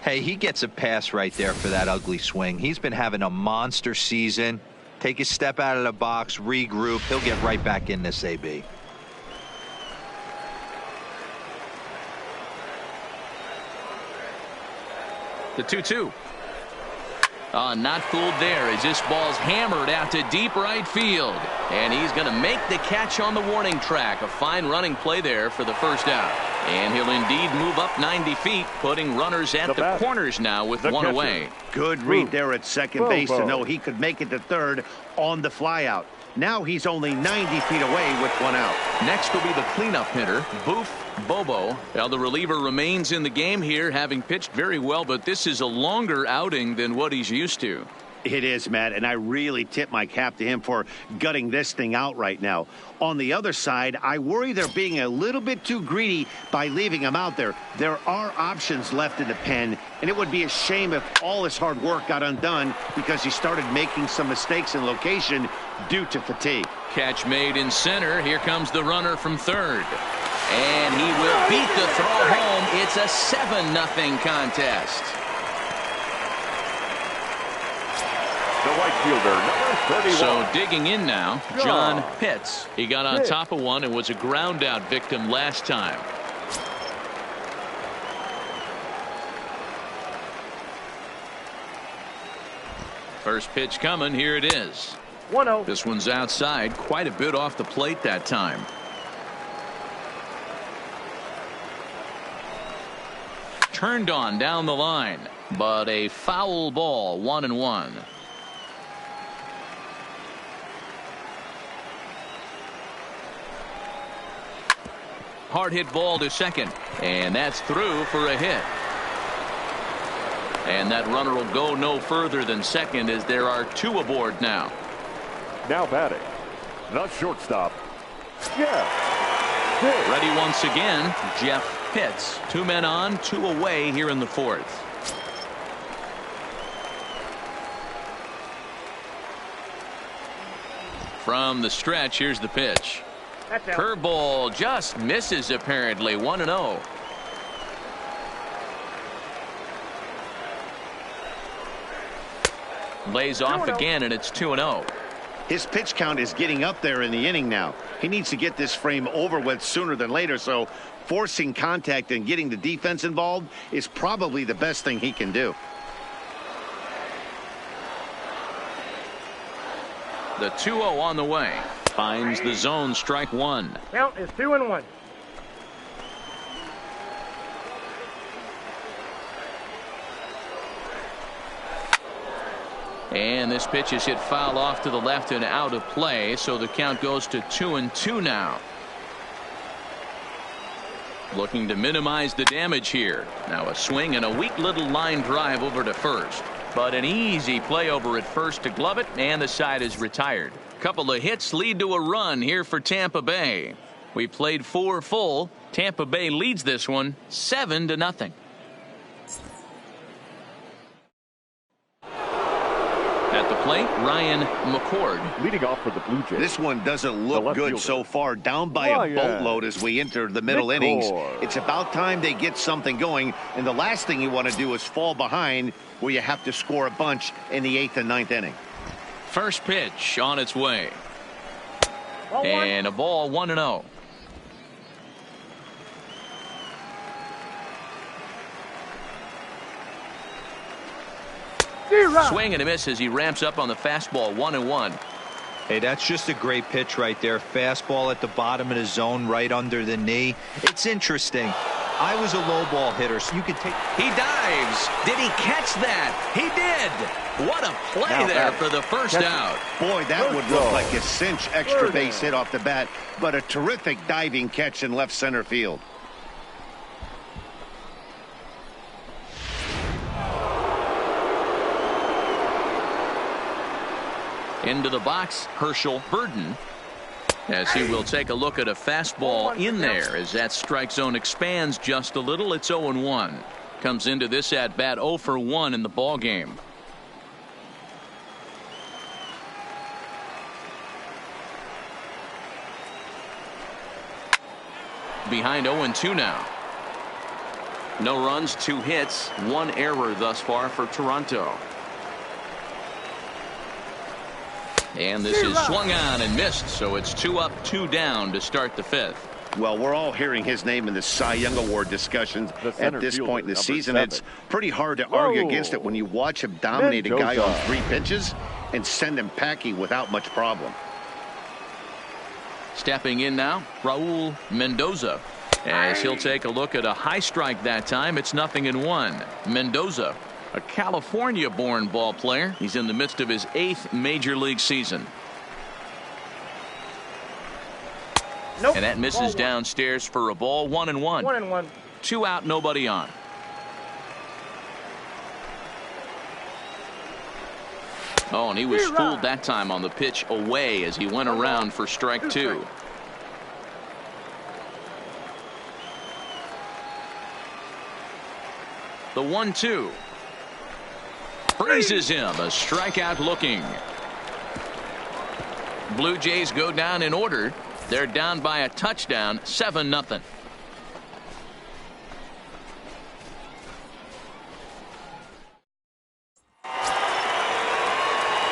C: Hey, he gets a pass right there for that ugly swing. He's been having a monster season. Take a step out of the box, regroup. He'll get right back in this AB.
B: The 2-2. Not fooled there as this ball's hammered out to deep right field. And he's going to make the catch on the warning track. A fine running play there for the first out. And he'll indeed move up 90 feet, putting runners at the corners now with one away.
A: Good read there at second base to know he could make it to third on the flyout. Now he's only 90 feet away with one out.
B: Next will be the cleanup hitter, Boof Bobo. Now the reliever remains in the game here, having pitched very well, but this is a longer outing than what he's used to.
A: It is, Matt, and I really tip my cap to him for gutting this thing out right now. On the other side, I worry they're being a little bit too greedy by leaving him out there. There are options left in the pen, and it would be a shame if all his hard work got undone because he started making some mistakes in location due to fatigue.
B: Catch made in center. Here comes the runner from third. And he will beat the throw home. It's a 7-0 contest.
D: The right fielder, number 31.
B: So digging in now, John Pitts. He got on top of one and was a ground out victim last time. First pitch coming. Here it is.
F: 1-0.
B: This one's outside, quite a bit off the plate that time. Turned on down the line, but a foul ball, 1-1. Hard hit ball to second, and that's through for a hit. And that runner will go no further than second as there are 2 aboard now.
D: Now batting, the shortstop, Jeff Pitts.
B: Ready once again, Jeff Pitts. 2 men on, 2 away here in the 4th. From the stretch, here's the pitch.
F: That's out.
B: Curveball just misses apparently. 1-0. Lays off
F: 2-0.
B: again, and it's 2-0.
A: His pitch count is getting up there in the inning now. He needs to get this frame over with sooner than later, so forcing contact and getting the defense involved is probably the best thing he can do.
B: The 2-0 on the way. Finds the zone, strike 1.
F: Count is 2-1.
B: And this pitch is hit foul off to the left and out of play, so the count goes to 2-2 now. Looking to minimize the damage here. Now a swing and a weak little line drive over to first. But an easy play over at first to glove it, and the side is retired. Couple of hits lead to a run here for Tampa Bay. We played 4 full. Tampa Bay leads this one 7-0. At the plate, Ryan McCord.
D: Leading off for the Blue Jays.
A: This one doesn't look
D: left
A: good
D: fielder.
A: so far. Down by a
D: Ryan
A: boatload as we enter the middle innings.
D: McCord.
A: It's about time they get something going. And the last thing you want to do is fall behind where you have to score a bunch in the 8th and 9th inning.
B: First pitch on its way.
F: Ball 1.
B: And a ball 1-0. Swing and a miss as he ramps up on the fastball. 1-1.
C: Hey, that's just a great pitch right there. Fastball at the bottom of the zone, right under the knee. It's interesting. I was a low ball hitter, so you could take.
B: He dives. Did he catch that? He did. What a play
A: Now
B: there
A: that-
B: for the first out.
A: Boy, that would look like a cinch extra base hit off the bat, but a terrific diving catch in left center field.
B: Into the box, Herschel Burden, as he will take a look at a fastball in there as that strike zone expands just a little. It's 0-1. Comes into this at bat 0 for 1 in the ball game. Behind 0-2 now. No runs, 2 hits, 1 error thus far for Toronto. And this is swung on and missed, so it's 2 up, 2 down to start the 5th.
A: Well, we're all hearing his name in the Cy Young Award discussions at this point in the season.
D: 7.
A: It's pretty hard to argue against it when you watch him dominate a guy on 3 pitches and send him packing without much problem.
B: Stepping in now, Raul Mendoza, as he'll take a look at a high strike that time. It's 0-1. Mendoza, a California-born ball player. He's in the midst of his 8th major league season.
F: Nope.
B: And that misses downstairs for a ball. 1-1.
F: 1-1.
B: 2 out, nobody on. Oh, and he was fooled that time on the pitch away as he went around for strike 2. The 1-2. Freezes him. A strikeout looking. Blue Jays go down in order. They're down by a touchdown, 7-0.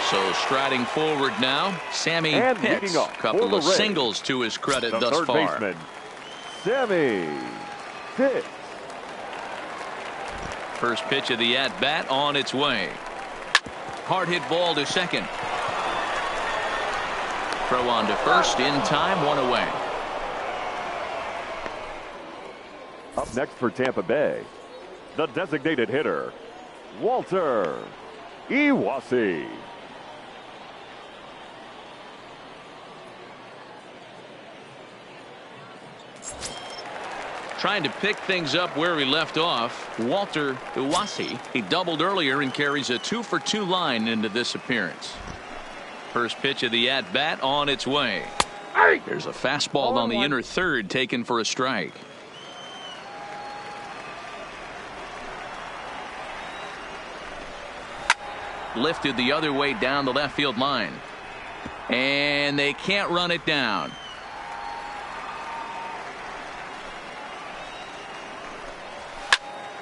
B: So striding forward now, Sammy Pitts. Couple of singles to his credit thus far.
D: Baseman, Sammy Pitts.
B: First pitch of the at-bat on its way. Hard hit ball to second. Throw on to first in time, 1 away.
D: Up next for Tampa Bay, the designated hitter, Walter Iwasi.
B: Trying to pick things up where he left off, Walter Iwasi. He doubled earlier and carries a 2-for-2 line into this appearance. First pitch of the at-bat on its way. There's a fastball on the inner third taken for a strike. Lifted the other way down the left field line. And they can't run it down.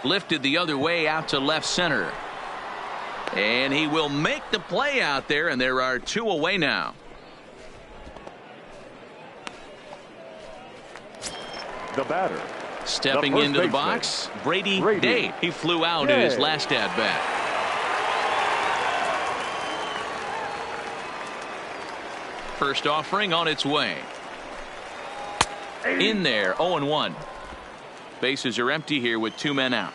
B: Lifted the other way out to left center. And he will make the play out there, and there are 2 away now.
D: The batter.
B: Stepping into the box, Brady Day. He flew out in his last at-bat. First offering on its way. In there, 0-1. Bases are empty here with 2 men out.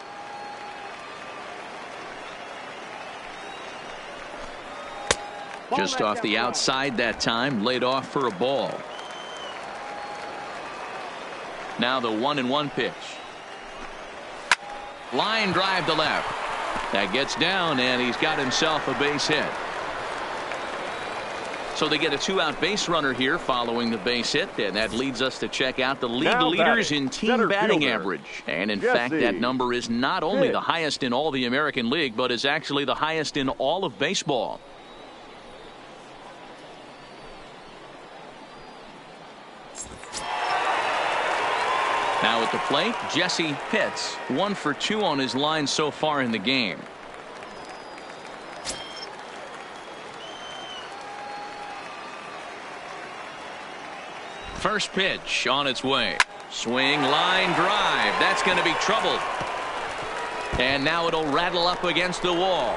B: Just off the outside that time, laid off for a ball. Now the 1-1 pitch. Line drive to left. That gets down, and he's got himself a base hit. So they get a 2-out base runner here following the base hit, and that leads us to check out the league leaders in team batting average. And in fact, that number is not only the highest in all the American League, but is actually the highest in all of baseball. Now at the plate, Jesse Pitts, 1 for 2 on his line so far in the game. First pitch on its way. Swing, line drive. That's going to be trouble. And now it'll rattle up against the wall.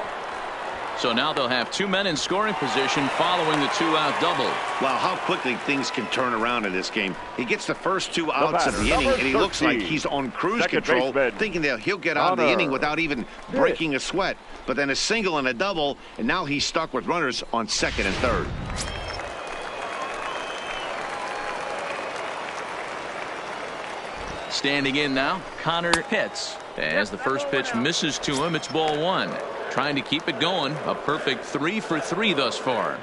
B: So now they'll have 2 men in scoring position following the 2-out double.
A: Wow, how quickly things can turn around in this game. He gets the first 2 outs of the inning, and he looks like he's on cruise control, thinking that he'll get out of the inning without even breaking a sweat. But then a single and a double, and now he's stuck with runners on second and third.
B: Standing in now, Connor Pitts. As the first pitch misses to him, it's ball 1. Trying to keep it going. A perfect 3 for 3 thus far.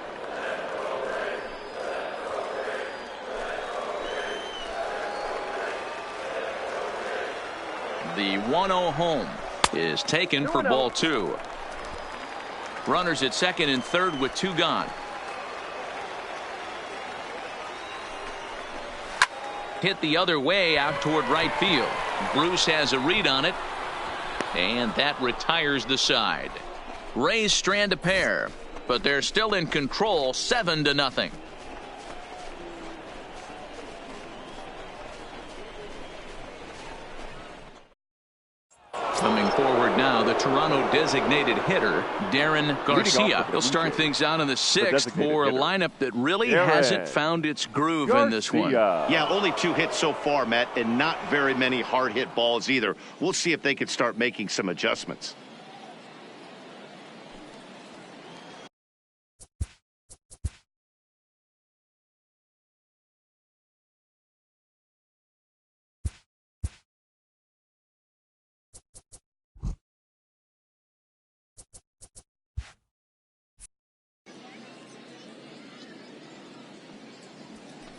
B: The 1-0 home is taken for ball 2. Runners at second and third with 2 gone. Hit the other way out toward right field. Bruce has a read on it, and that retires the side. Rays strand a pair, but they're still in control, 7-0. Coming forward now, the Toronto designated hitter, Darren Garcia. He'll start things out in the 6th for a lineup that really hasn't found its groove in this one.
A: Yeah, only 2 hits so far, Matt, and not very many hard hit balls either. We'll see if they can start making some adjustments.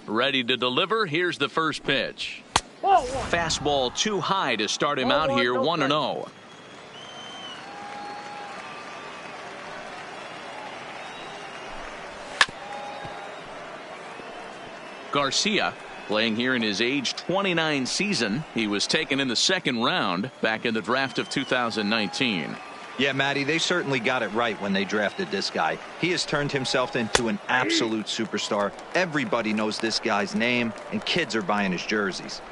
B: Ready to deliver. Here's the first pitch. Fastball too high to start him out here, 1-0. Garcia playing here in his age 29 season. He was taken in the 2nd round back in the draft of 2019.
C: Yeah, Matty, they certainly got it right when they drafted this guy. He has turned himself into an absolute superstar. Everybody knows this guy's name, and kids are buying his jerseys.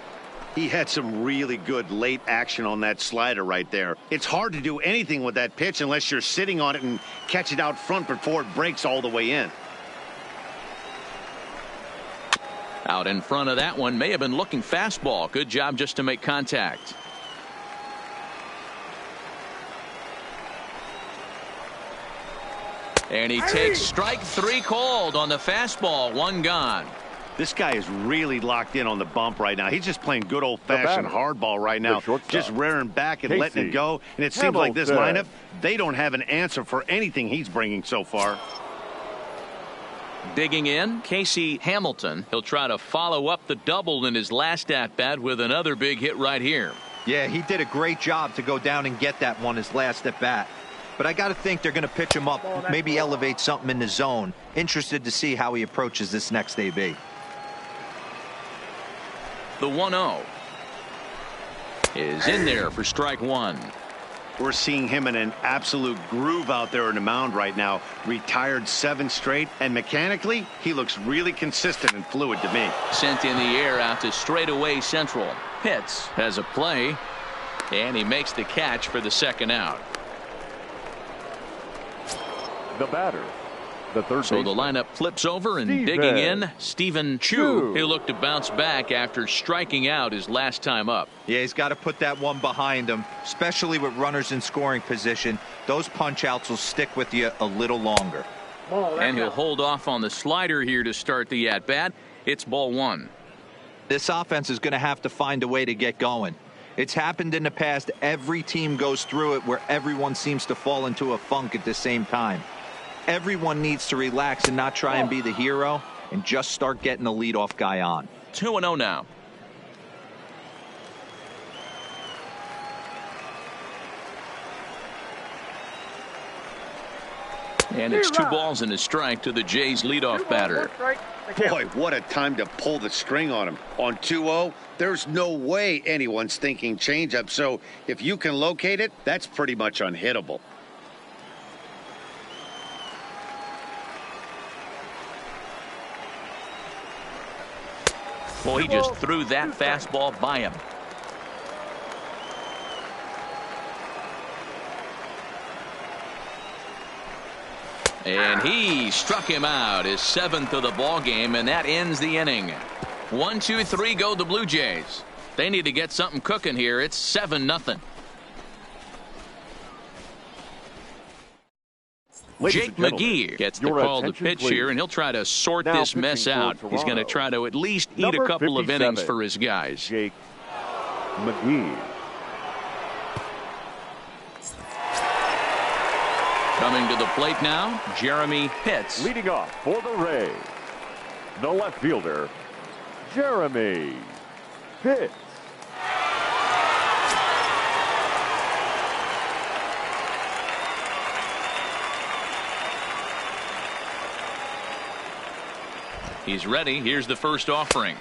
A: He had some really good late action on that slider right there. It's hard to do anything with that pitch unless you're sitting on it and catch it out front before it breaks all the way in.
B: Out in front of that one, may have been looking fastball. Good job just to make contact. And he takes strike 3 called on the fastball. 1 gone.
A: This guy is really locked in on the bump right now. He's just playing good old-fashioned hardball right now, just rearing back and letting it go. And it seems like this lineup, they don't have an answer for anything he's bringing so far.
B: Digging in, Casey Hamilton. He'll try to follow up the double in his last at-bat with another big hit right here.
C: Yeah, he did a great job to go down and get that one his last at-bat. But I got to think they're going to pitch him up, maybe elevate something in the zone. Interested to see how he approaches this next AB.
B: The 1-0 is in there for strike 1.
A: We're seeing him in an absolute groove out there in the mound right now. Retired 7 straight, and mechanically, he looks really consistent and fluid to me.
B: Sent in the air out to straightaway central. Pitts has a play, and he makes the catch for the 2nd out.
D: The batter, the third
B: So the lineup flips over, and digging in, Stephen Chu. He'll look to bounce back after striking out his last time up.
C: Yeah, he's got to put that one behind him, especially with runners in scoring position. Those punch outs will stick with you a little longer.
B: And he'll hold off on the slider here to start the at bat. It's ball 1.
C: This offense is going to have to find a way to get going. It's happened in the past. Every team goes through it where everyone seems to fall into a funk at the same time. Everyone needs to relax and not try and be the hero and just start getting the leadoff guy on.
B: 2-0 now. And it's 2 balls and a strike to the Jays leadoff batter.
A: Boy, what a time to pull the string on him. On 2-0, there's no way anyone's thinking changeup. So if you can locate it, that's pretty much unhittable.
B: Well, he just threw that fastball by him. And he struck him out, his 7th of the ball game, and that ends the inning. 1, 2, 3 go the Blue Jays. They need to get something cooking here. It's 7-0. Jake McGee gets the call to pitch here, and he'll try to sort this mess out. He's going to try to at least eat a couple of innings for his guys.
D: Jake McGee.
B: Coming to the plate now, Jeremy Pitts.
D: Leading off for the Rays, the left fielder, Jeremy Pitts.
B: He's ready. Here's the first offering.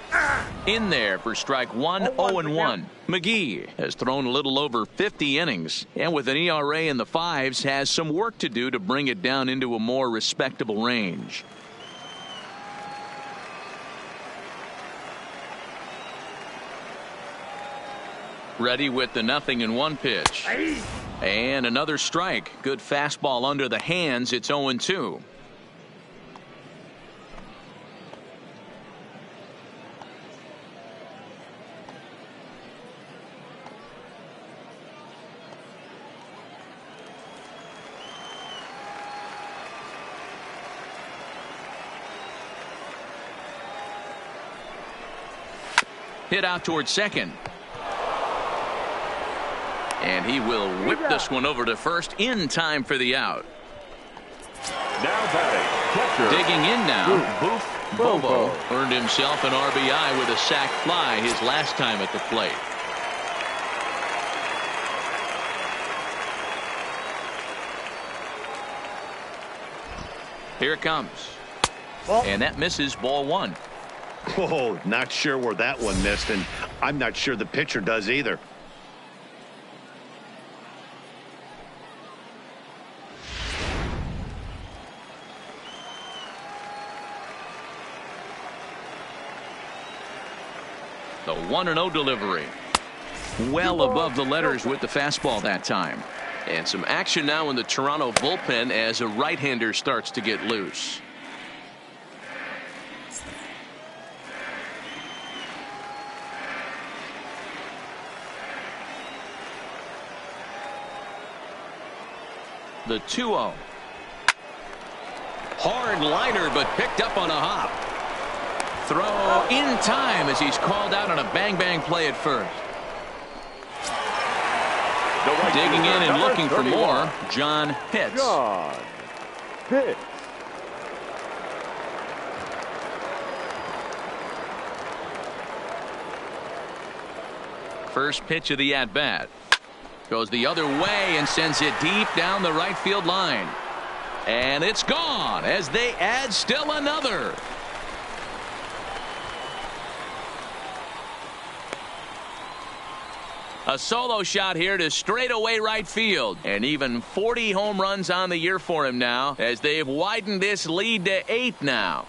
B: In there for strike one, 0-1. McGee has thrown a little over 50 innings, and with an ERA in the fives, has some work to do to bring it down into a more respectable range. Ready with the 0-1 pitch. And another strike. Good fastball under the hands. It's 0-2. Hit out towards second. And he will whip this one over to first in time for the out.
D: Now batting, catcher.
B: Digging in now, Boof Bobo earned himself an RBI with a sac fly his last time at the plate. Here it comes. And that misses, ball one.
A: Oh, not sure where that one missed, and I'm not sure the pitcher does either.
B: The 1-0 delivery. Well above the letters with the fastball that time.
E: And some action now in the Toronto bullpen as a right-hander starts to get loose.
B: The 2-0.
E: Hard liner, but picked up on a hop.
B: Throw in time as he's called out on a bang-bang play at first. Digging in and looking for more, John Pitts.
D: John Pitts.
B: First pitch of the at-bat. Goes the other way and sends it deep down the right field line. And it's gone as they add still another. A solo shot here to straightaway right field. And even 40 home runs on the year for him now as they've widened this lead to 8 now.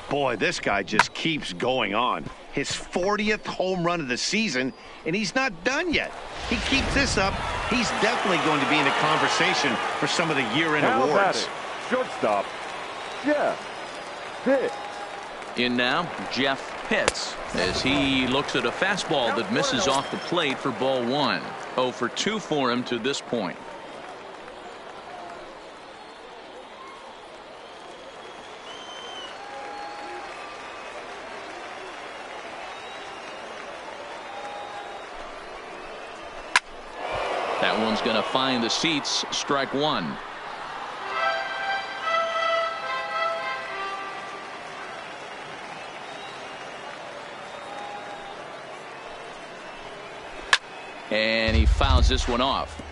A: Boy, this guy just keeps going on. His 40th home run of the season, and he's not done yet. He keeps this up, he's definitely going to be in a conversation for some of the year-end awards.
D: Shortstop, Jeff Pitts.
B: In now, Jeff Pitts, as he looks at a fastball that misses off the plate for ball one. 0 for 2 for him to this point. That one's going to find the seats. Strike one. And he fouls this one off.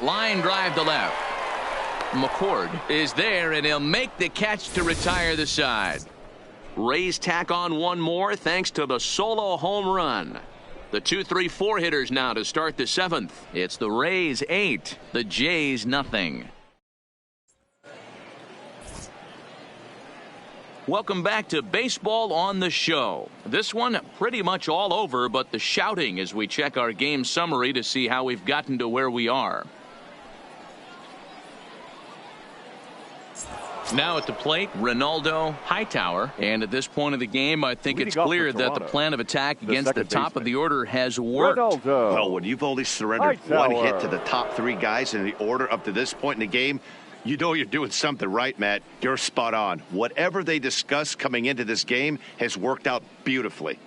B: Line drive to left. McCord is there, and he'll make the catch to retire the side. Rays tack on one more thanks to the solo home run. The 2-3-4 hitters now to start the 7th. It's the Rays 8, the Jays nothing. Welcome back to Baseball on the Show. This one pretty much all over, but the shouting as we check our game summary to see how we've gotten to where we are. Now at the plate, Ronaldo Hightower. And at this point of the game, I think it's clear that the plan of attack against the top of the order has worked.
A: Well, when you've only surrendered one hit to the top 3 guys in the order up to this point in the game, you know you're doing something right, Matt. You're spot on. Whatever they discussed coming into this game has worked out beautifully.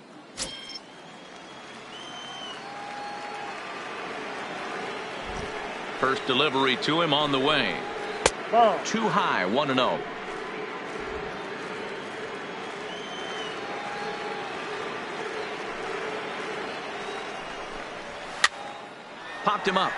B: First delivery to him on the way. Too high, 1-0. Popped him up.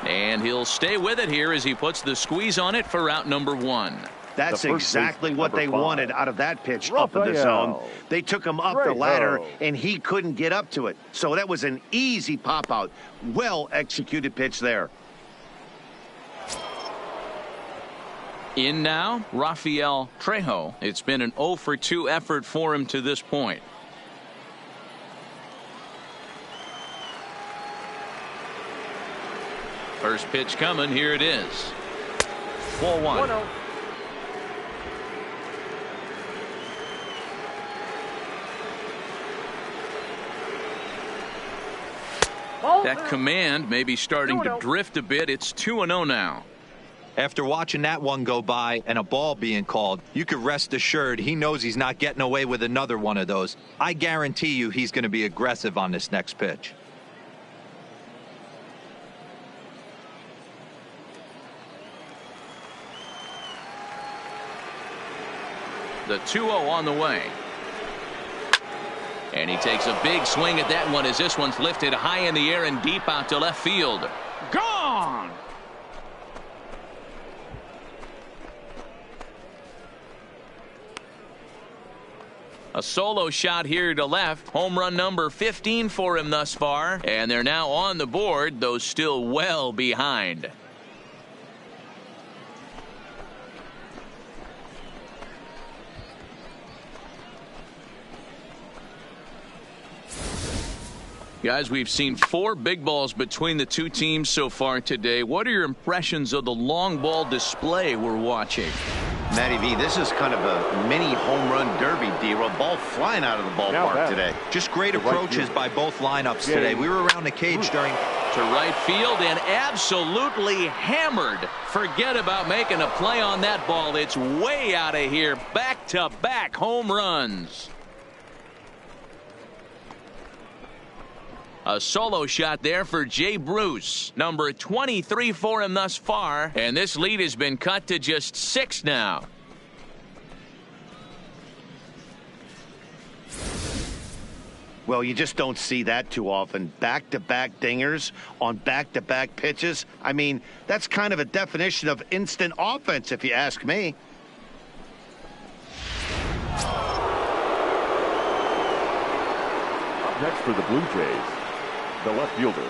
B: And he'll stay with it here as he puts the squeeze on it for out number 1.
A: That's exactly what they wanted out of that pitch up in the zone. They took him up the ladder, and he couldn't get up to it. So that was an easy pop-out. Well-executed pitch there.
B: In now, Rafael Trejo. It's been an 0 for 2 effort for him to this point. First pitch coming. Here it is. Ball 1. That command may be starting to drift a bit. It's 2-0 now.
C: After watching that one go by and a ball being called, you could rest assured he knows he's not getting away with another one of those. I guarantee you he's going to be aggressive on this next pitch.
B: The 2-0 on the way. And he takes a big swing at that one as this one's lifted high in the air and deep out to left field. Gone! A solo shot here to left. Home run number 15 for him thus far. And they're now on the board, though still well behind. Guys, we've seen 4 big balls between the two teams so far today. What are your impressions of the long ball display we're watching?
A: Matty V, this is kind of a mini home run derby, deal. A ball flying out of the ballpark today.
C: Just great approaches by both lineups today. We were around the cage during
B: to right field and absolutely hammered. Forget about making a play on that ball. It's way out of here. Back-to-back home runs. A solo shot there for Jay Bruce. Number 23 for him thus far. And this lead has been cut to just 6 now.
A: Well, you just don't see that too often. Back-to-back dingers on back-to-back pitches. I mean, that's kind of a definition of instant offense, if you ask me.
D: Up next for the Blue Jays, the left fielder.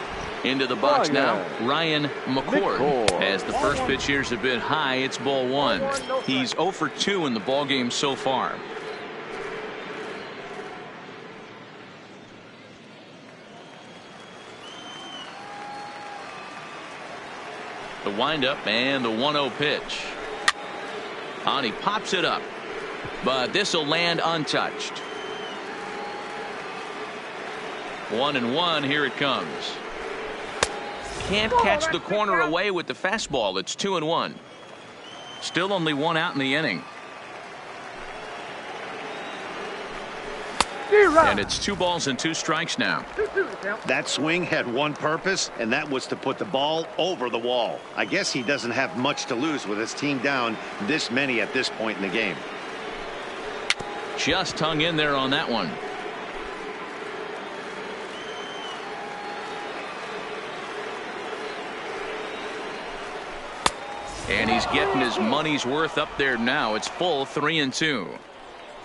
B: Into the box now, Ryan McCord. As the first pitch here's a bit high, it's ball 1. He's 0 for 2 in the ballgame so far. The windup and the 1-0 pitch. And he pops it up, but this will land untouched. 1-1. Here it comes. Can't catch the corner away with the fastball. It's 2-1. Still only 1 out in the inning. And it's 2 balls and 2 strikes now.
A: That swing had one purpose, and that was to put the ball over the wall. I guess he doesn't have much to lose with his team down this many at this point in the game.
B: Just hung in there on that one. And he's getting his money's worth up there now. It's full 3-2.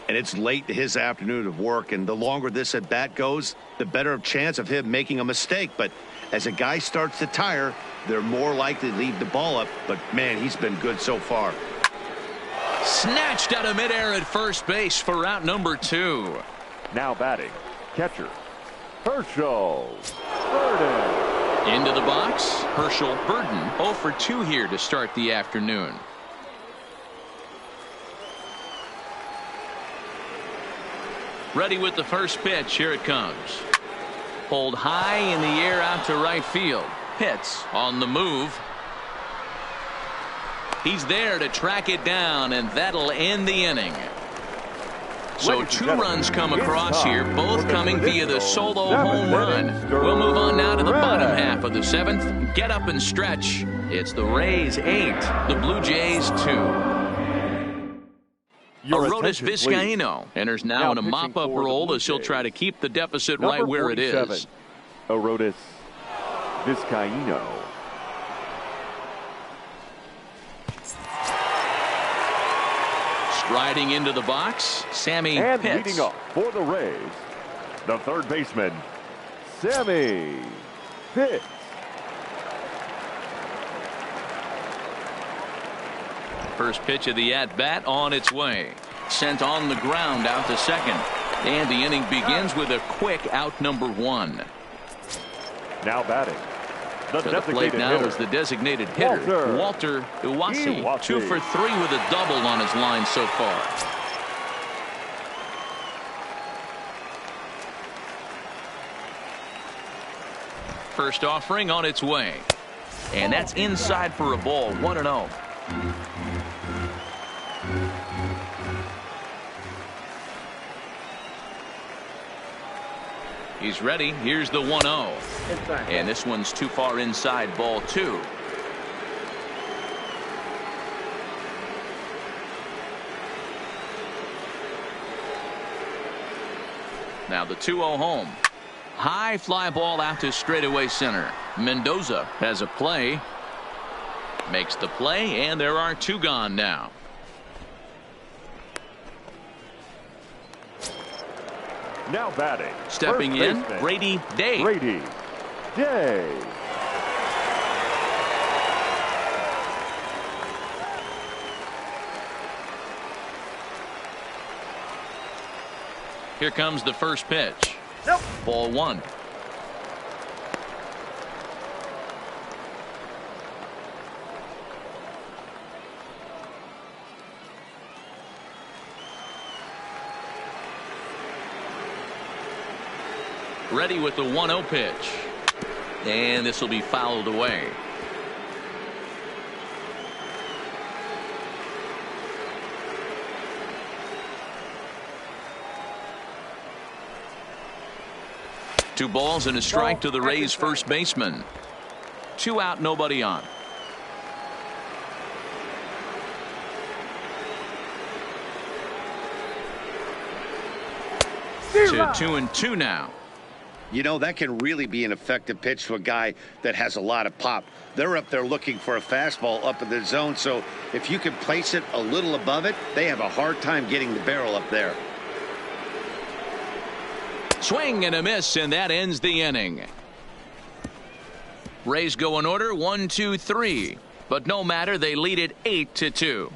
A: And it's late in his afternoon of work, and the longer this at bat goes, the better chance of him making a mistake. But as a guy starts to tire, they're more likely to leave the ball up. But man, he's been good so far.
B: Snatched out of midair at first base for out number 2.
D: Now batting, catcher, Herschel Burden.
B: Into the box, Herschel Burden. 0 for 2 here to start the afternoon. Ready with the first pitch. Here it comes. Pulled high in the air out to right field. Hits on the move. He's there to track it down, and that'll end the inning. So 2 runs come across here, both coming via the solo home run. We'll move on now to the bottom half of the 7th. Get up and stretch. It's the Rays 8, the Blue Jays 2. Arodys Vizcaino enters now in a mop-up role as he'll try to keep the deficit right where it is.
D: Arodys Vizcaíno.
B: Striding into the box, Sammy
D: And
B: Pitts.
D: leading off for the Rays, the third baseman, Sammy Pitts.
B: First pitch of the at-bat on its way. Sent on the ground out to second. And the inning begins with a quick out number 1.
D: Now batting, the
B: To the plate
D: designated
B: now
D: hitter,
B: is the designated hitter, Walter Iwasi.
D: Iwasi.
B: 2 for 3 with a double on his line so far. First offering on its way. And that's inside for a ball. 1-0. He's ready. Here's the 1-0. And this one's too far inside, ball 2. Now the 2-0 home. High fly ball out to straightaway center. Mendoza has a play. Makes the play, and there are 2 gone now.
D: now batting,
B: Stepping
D: first
B: in,
D: baseman,
B: Brady Day.
D: Brady Day.
B: Here comes the first pitch.
F: Nope.
B: Ball 1. Ready with the 1-0 pitch. And this will be fouled away. Two balls and a strike to the Rays first baseman. 2 out, nobody on. To 2-2 now.
A: You know, that can really be an effective pitch to a guy that has a lot of pop. They're up there looking for a fastball up in the zone, so if you can place it a little above it, they have a hard time getting the barrel up there.
B: Swing and a miss, and that ends the inning. Rays go in order 1, 2, 3, but no matter, they lead it 8-2.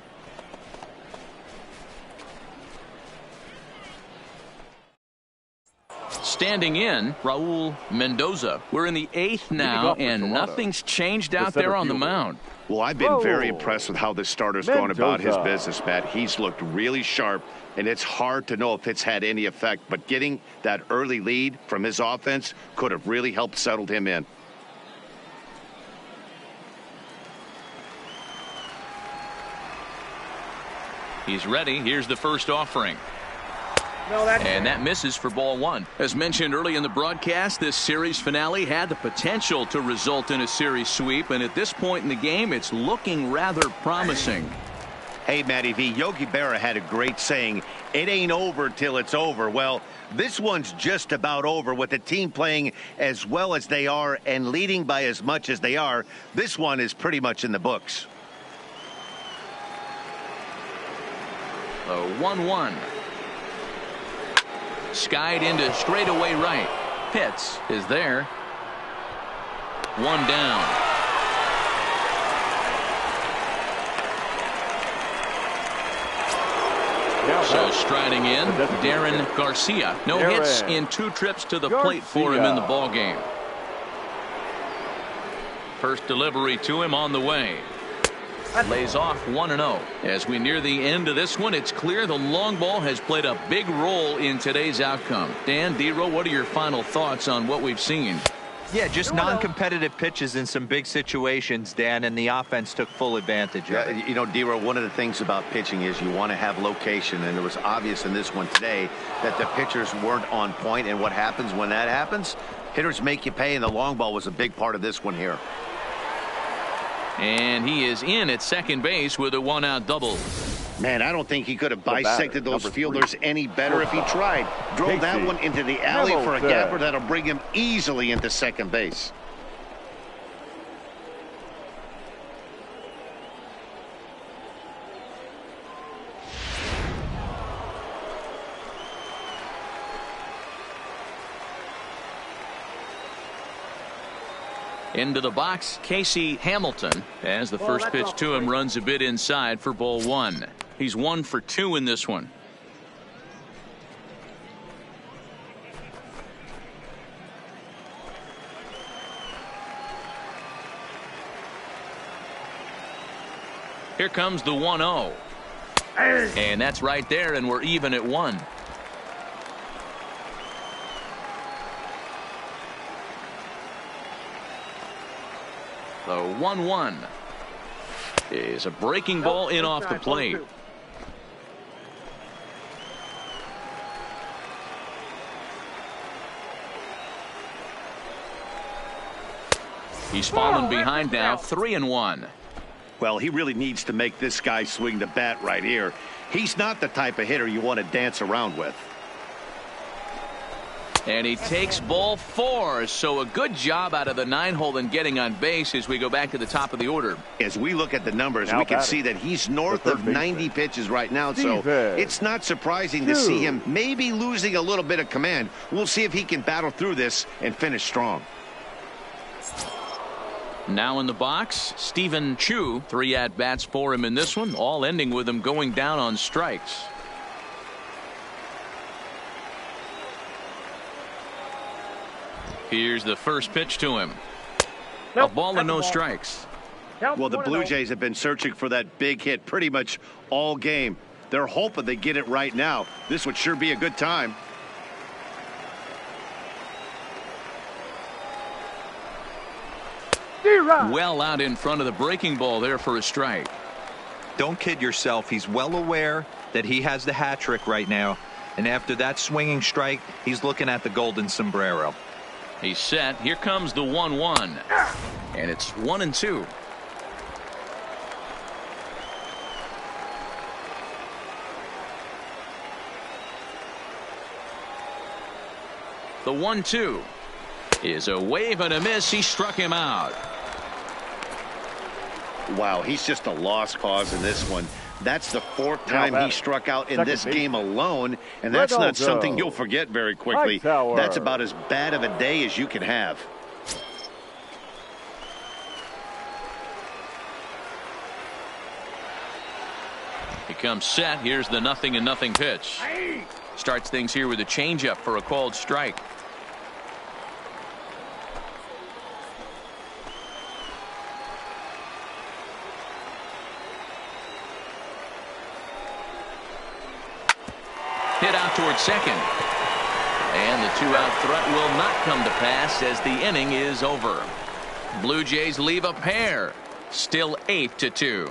B: Standing in, Raul Mendoza. We're in the 8th now, and nothing's changed out there on the mound.
A: Well, I've been very impressed with how this starter's going about his business, Matt. He's looked really sharp, and it's hard to know if it's had any effect, but getting that early lead from his offense could have really helped settle him in.
B: He's ready. Here's the first offering.
F: No, that's
B: And that misses for ball 1. As mentioned early in the broadcast, this series finale had the potential to result in a series sweep, and at this point in the game, it's looking rather promising.
A: Hey, Matty V, Yogi Berra had a great saying, it ain't over till it's over. Well, this one's just about over with the team playing as well as they are and leading by as much as they are. This one is pretty much in the books.
B: 1-1. Skied into straightaway right. Pitts is there. 1 down. So striding in, Darren Garcia. No hits in 2 trips to the plate for him in the ball game. First delivery to him on the way. Lays off 1-0. As we near the end of this one, it's clear the long ball has played a big role in today's outcome. Dan, D-Row, what are your final thoughts on what we've seen?
C: Yeah, just non-competitive pitches in some big situations, Dan, and the offense took full advantage of it.
A: You know, D-Row, one of the things about pitching is you want to have location, and it was obvious in this one today that the pitchers weren't on point, and what happens when that happens? Hitters make you pay, and the long ball was a big part of this one here.
B: And he is in at second base with a 1-out double.
A: Man, I don't think he could have bisected those fielders any better if he tried. Drove that one into the alley for a gapper that'll bring him easily into second base.
B: Into the box, Casey Hamilton, as the first pitch to him runs a bit inside for ball one. He's 1 for 2 in this one. Here comes the 1-0. And that's right there, and we're even at 1. The 1-1 is a breaking ball in off the plate. He's fallen behind now, 3-1.
A: Well, he really needs to make this guy swing the bat right here. He's not the type of hitter you want to dance around with.
B: And he takes ball 4, so a good job out of the 9-hole in getting on base as we go back to the top of the order.
A: As we look at the numbers, we can see that he's north of 90 pitches right now, so it's not surprising to see him maybe losing a little bit of command. We'll see if he can battle through this and finish strong.
B: Now in the box, Stephen Chu, 3 at-bats for him in this one, all ending with him going down on strikes. Here's the first pitch to him. A ball and no strikes.
A: Well, the Blue Jays have been searching for that big hit pretty much all game. They're hoping they get it right now. This would sure be a good time.
B: Well out in front of the breaking ball there for a strike.
C: Don't kid yourself. He's well aware that he has the hat trick right now. And after that swinging strike, he's looking at the golden sombrero.
B: He's set. Here comes the 1-1. And it's 1-2. The 1-2 is a wave and a miss. He struck him out.
A: Wow, he's just a lost cause in this one. That's the 4th time he struck out in this game alone, and that's not something you'll forget very quickly. That's about as bad of a day as you can have.
B: He comes set. Here's the 0-0 pitch. Starts things here with a changeup for a called strike. Hit out towards second. And the 2-out threat will not come to pass as the inning is over. Blue Jays leave a pair. Still 8-2.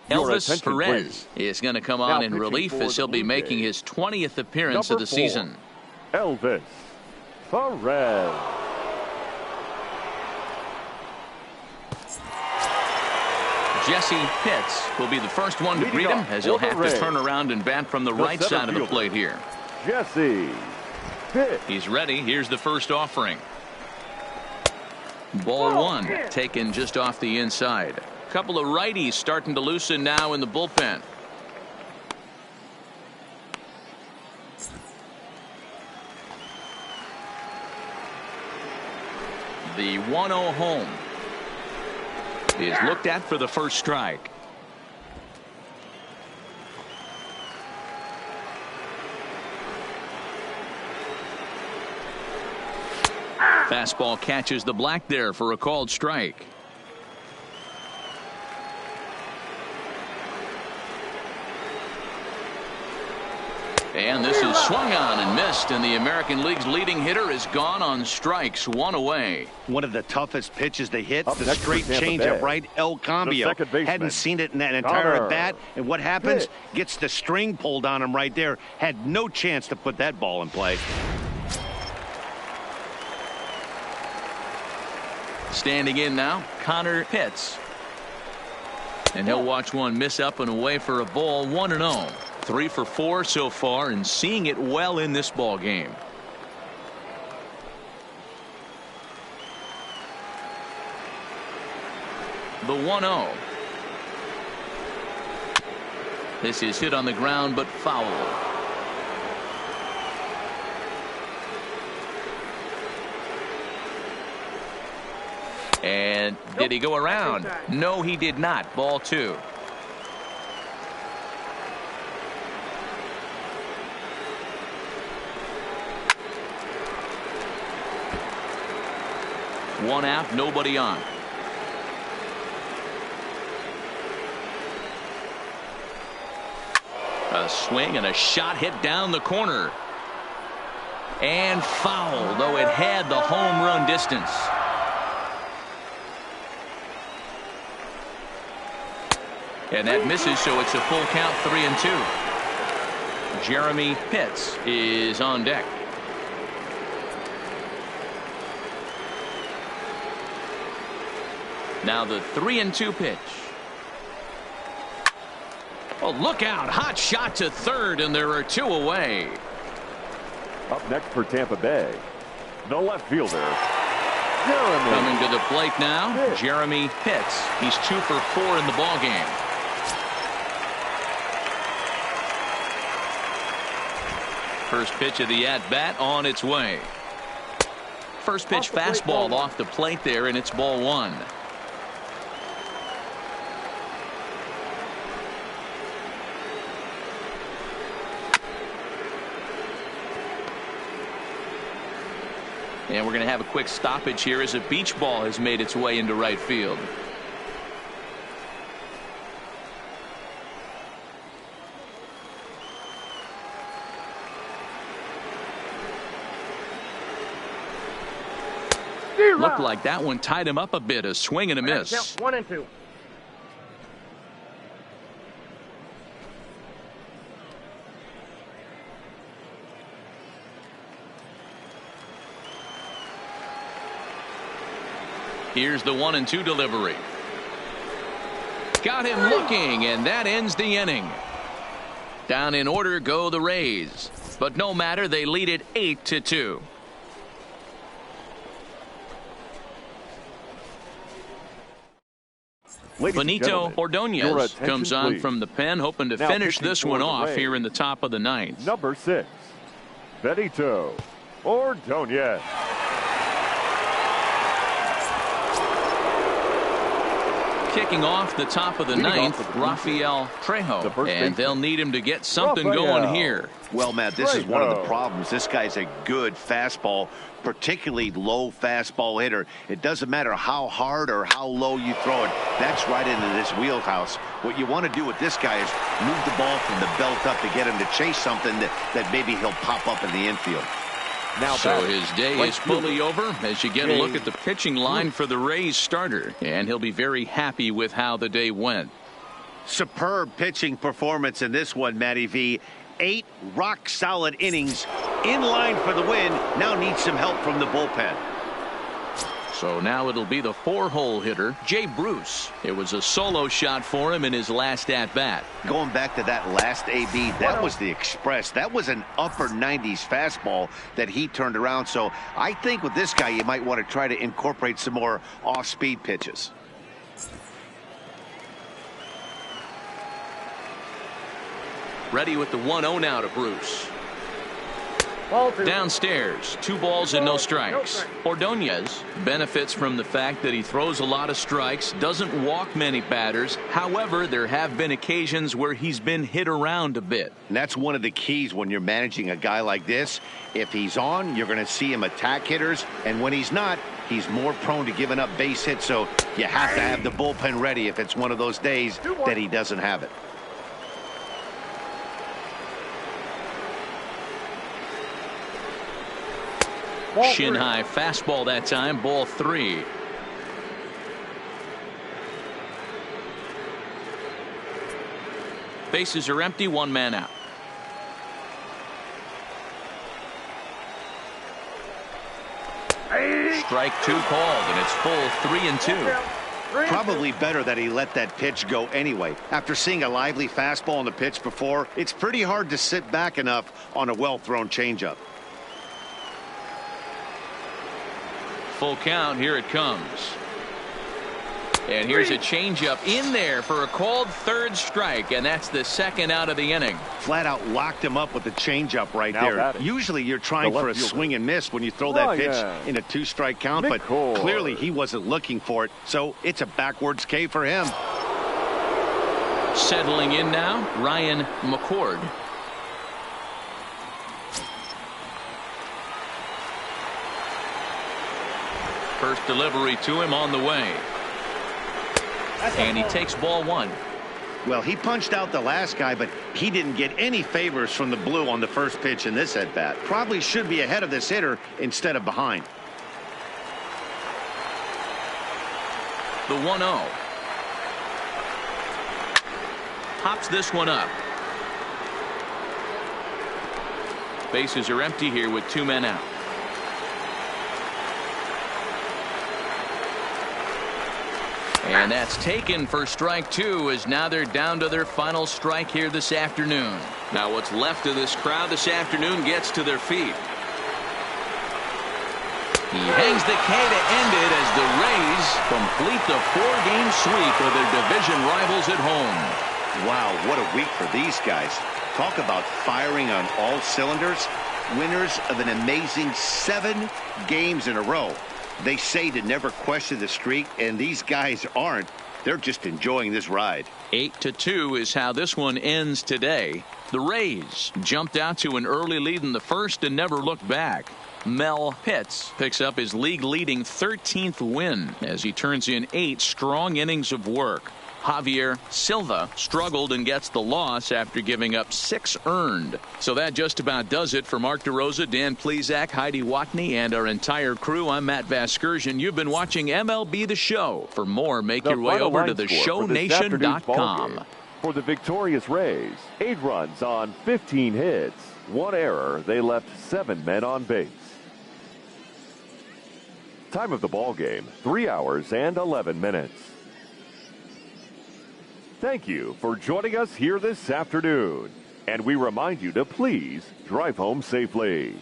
B: Elvis Perez is going to come on in relief as he'll be making his 20th appearance of the season.
D: Elvis Perez.
B: Jesse Pitts will be the first one to greet him as he'll have to turn around and bat from the right side of the plate here.
D: Jesse Pitts.
B: He's ready. Here's the first offering. Ball 1 taken just off the inside. Couple of righties starting to loosen now in the bullpen. The 1-0 home is looked at for the first strike. Fastball catches the black there for a called strike. And this is swung on and missed, and the American League's leading hitter is gone on strikes, 1 away.
A: One of the toughest pitches they hit, the straight changeup, right? El Cambio hadn't seen it in that entire at bat, and what happens? Gets the string pulled on him right there. Had no chance to put that ball in play.
B: Standing in now, Connor Pitts. And he'll watch one miss up and away for a ball. 1-0. 3 for 4 so far, and seeing it well in this ball game. The 1-0. This is hit on the ground, but foul. And did he go around? No, he did not. Ball 2. One out, nobody on. A swing and a shot hit down the corner. And foul, though it had the home run distance. And that misses, so it's a full count, 3-2. Jeremy Pitts is on deck. Now the 3-2 pitch. Oh, look out. Hot shot to third, and there are 2 away.
D: Up next for Tampa Bay, the left fielder, Jeremy.
B: Coming to the plate now, Pitts. Jeremy Pitts. He's 2 for 4 in the ball game. First pitch of the at-bat on its way. First pitch fastball off the plate there, and it's ball 1. And we're going to have a quick stoppage here as a beach ball has made its way into right field. Looked like that one tied him up a bit. A swing and a miss.
F: 1-2.
B: Here's the 1-2 delivery. Got him looking, and that ends the inning. Down in order go the Rays, but no matter, they lead it 8-2. Benito Ordonez comes on from the pen, hoping to finish this one off here in the top of the 9th.
D: Number 6, Benito Ordonez.
B: Kicking off the top of the 9th, Rafael Trejo, and they'll need him to get something going here.
A: Well, Matt, this is one of the problems. This guy's a good fastball, particularly low fastball hitter. It doesn't matter how hard or how low you throw it. That's right into this wheelhouse. What you want to do with this guy is move the ball from the belt up to get him to chase something that maybe he'll pop up in the infield.
B: Now so his day is fully over as you get a look at the pitching line for the Rays starter, and he'll be very happy with how the day went.
A: Superb pitching performance in this one, Matty V. 8 rock-solid innings, in line for the win. Now needs some help from the bullpen.
B: So now it'll be the 4-hole hitter, Jay Bruce. It was a solo shot for him in his last at-bat.
A: Going back to that last AB, that was the express. That was an upper 90s fastball that he turned around. So I think with this guy, you might want to try to incorporate some more off-speed pitches.
B: Ready with the 1-0 now to Bruce. Downstairs, 2 balls and no strikes. Ordonez benefits from the fact that he throws a lot of strikes, doesn't walk many batters. However, there have been occasions where he's been hit around a bit.
A: And that's one of the keys when you're managing a guy like this. If he's on, you're going to see him attack hitters. And when he's not, he's more prone to giving up base hits. So you have to have the bullpen ready if it's one of those days that he doesn't have it.
B: Shin high fastball that time, ball 3. Bases are empty, 1 man out. Strike 2 called, and it's full 3-2.
A: Probably better that he let that pitch go anyway. After seeing a lively fastball on the pitch before, it's pretty hard to sit back enough on a well-thrown changeup.
B: Full count. Here it comes. And here's a changeup in there for a called third strike, and that's the second out of the inning.
A: Flat out locked him up with the changeup right there. Usually you're trying for a swing and miss when you throw that pitch in a 2-strike count, but clearly he wasn't looking for it, so it's a backwards K for him.
B: Settling in now, Ryan McCord. First delivery to him on the way. And he takes ball 1.
A: Well, he punched out the last guy, but he didn't get any favors from the blue on the first pitch in this at-bat. Probably should be ahead of this hitter instead of behind.
B: The 1-0. Pops this one up. Bases are empty here with 2 men out. And that's taken for strike 2, as now they're down to their final strike here this afternoon. Now what's left of this crowd this afternoon gets to their feet. He hangs the K to end it as the Rays complete the 4-game sweep of their division rivals at home.
A: Wow, what a week for these guys. Talk about firing on all cylinders. Winners of an amazing 7 games in a row. They say to never question the streak, and these guys aren't. They're just enjoying this ride.
B: 8-2 is how this one ends today. The Rays jumped out to an early lead in the first and never looked back. Mel Pitts picks up his league-leading 13th win as he turns in 8 strong innings of work. Javier Silva struggled and gets the loss after giving up 6 earned. So that just about does it for Mark DeRosa, Dan Plesac, Heidi Watney, and our entire crew. I'm Matt Vasgersian. You've been watching MLB The Show. For more, make your way over to theshownation.com.
D: For the victorious Rays, 8 runs on 15 hits. 1 error. They left 7 men on base. Time of the ball game, 3 hours and 11 minutes. Thank you for joining us here this afternoon. And we remind you to please drive home safely.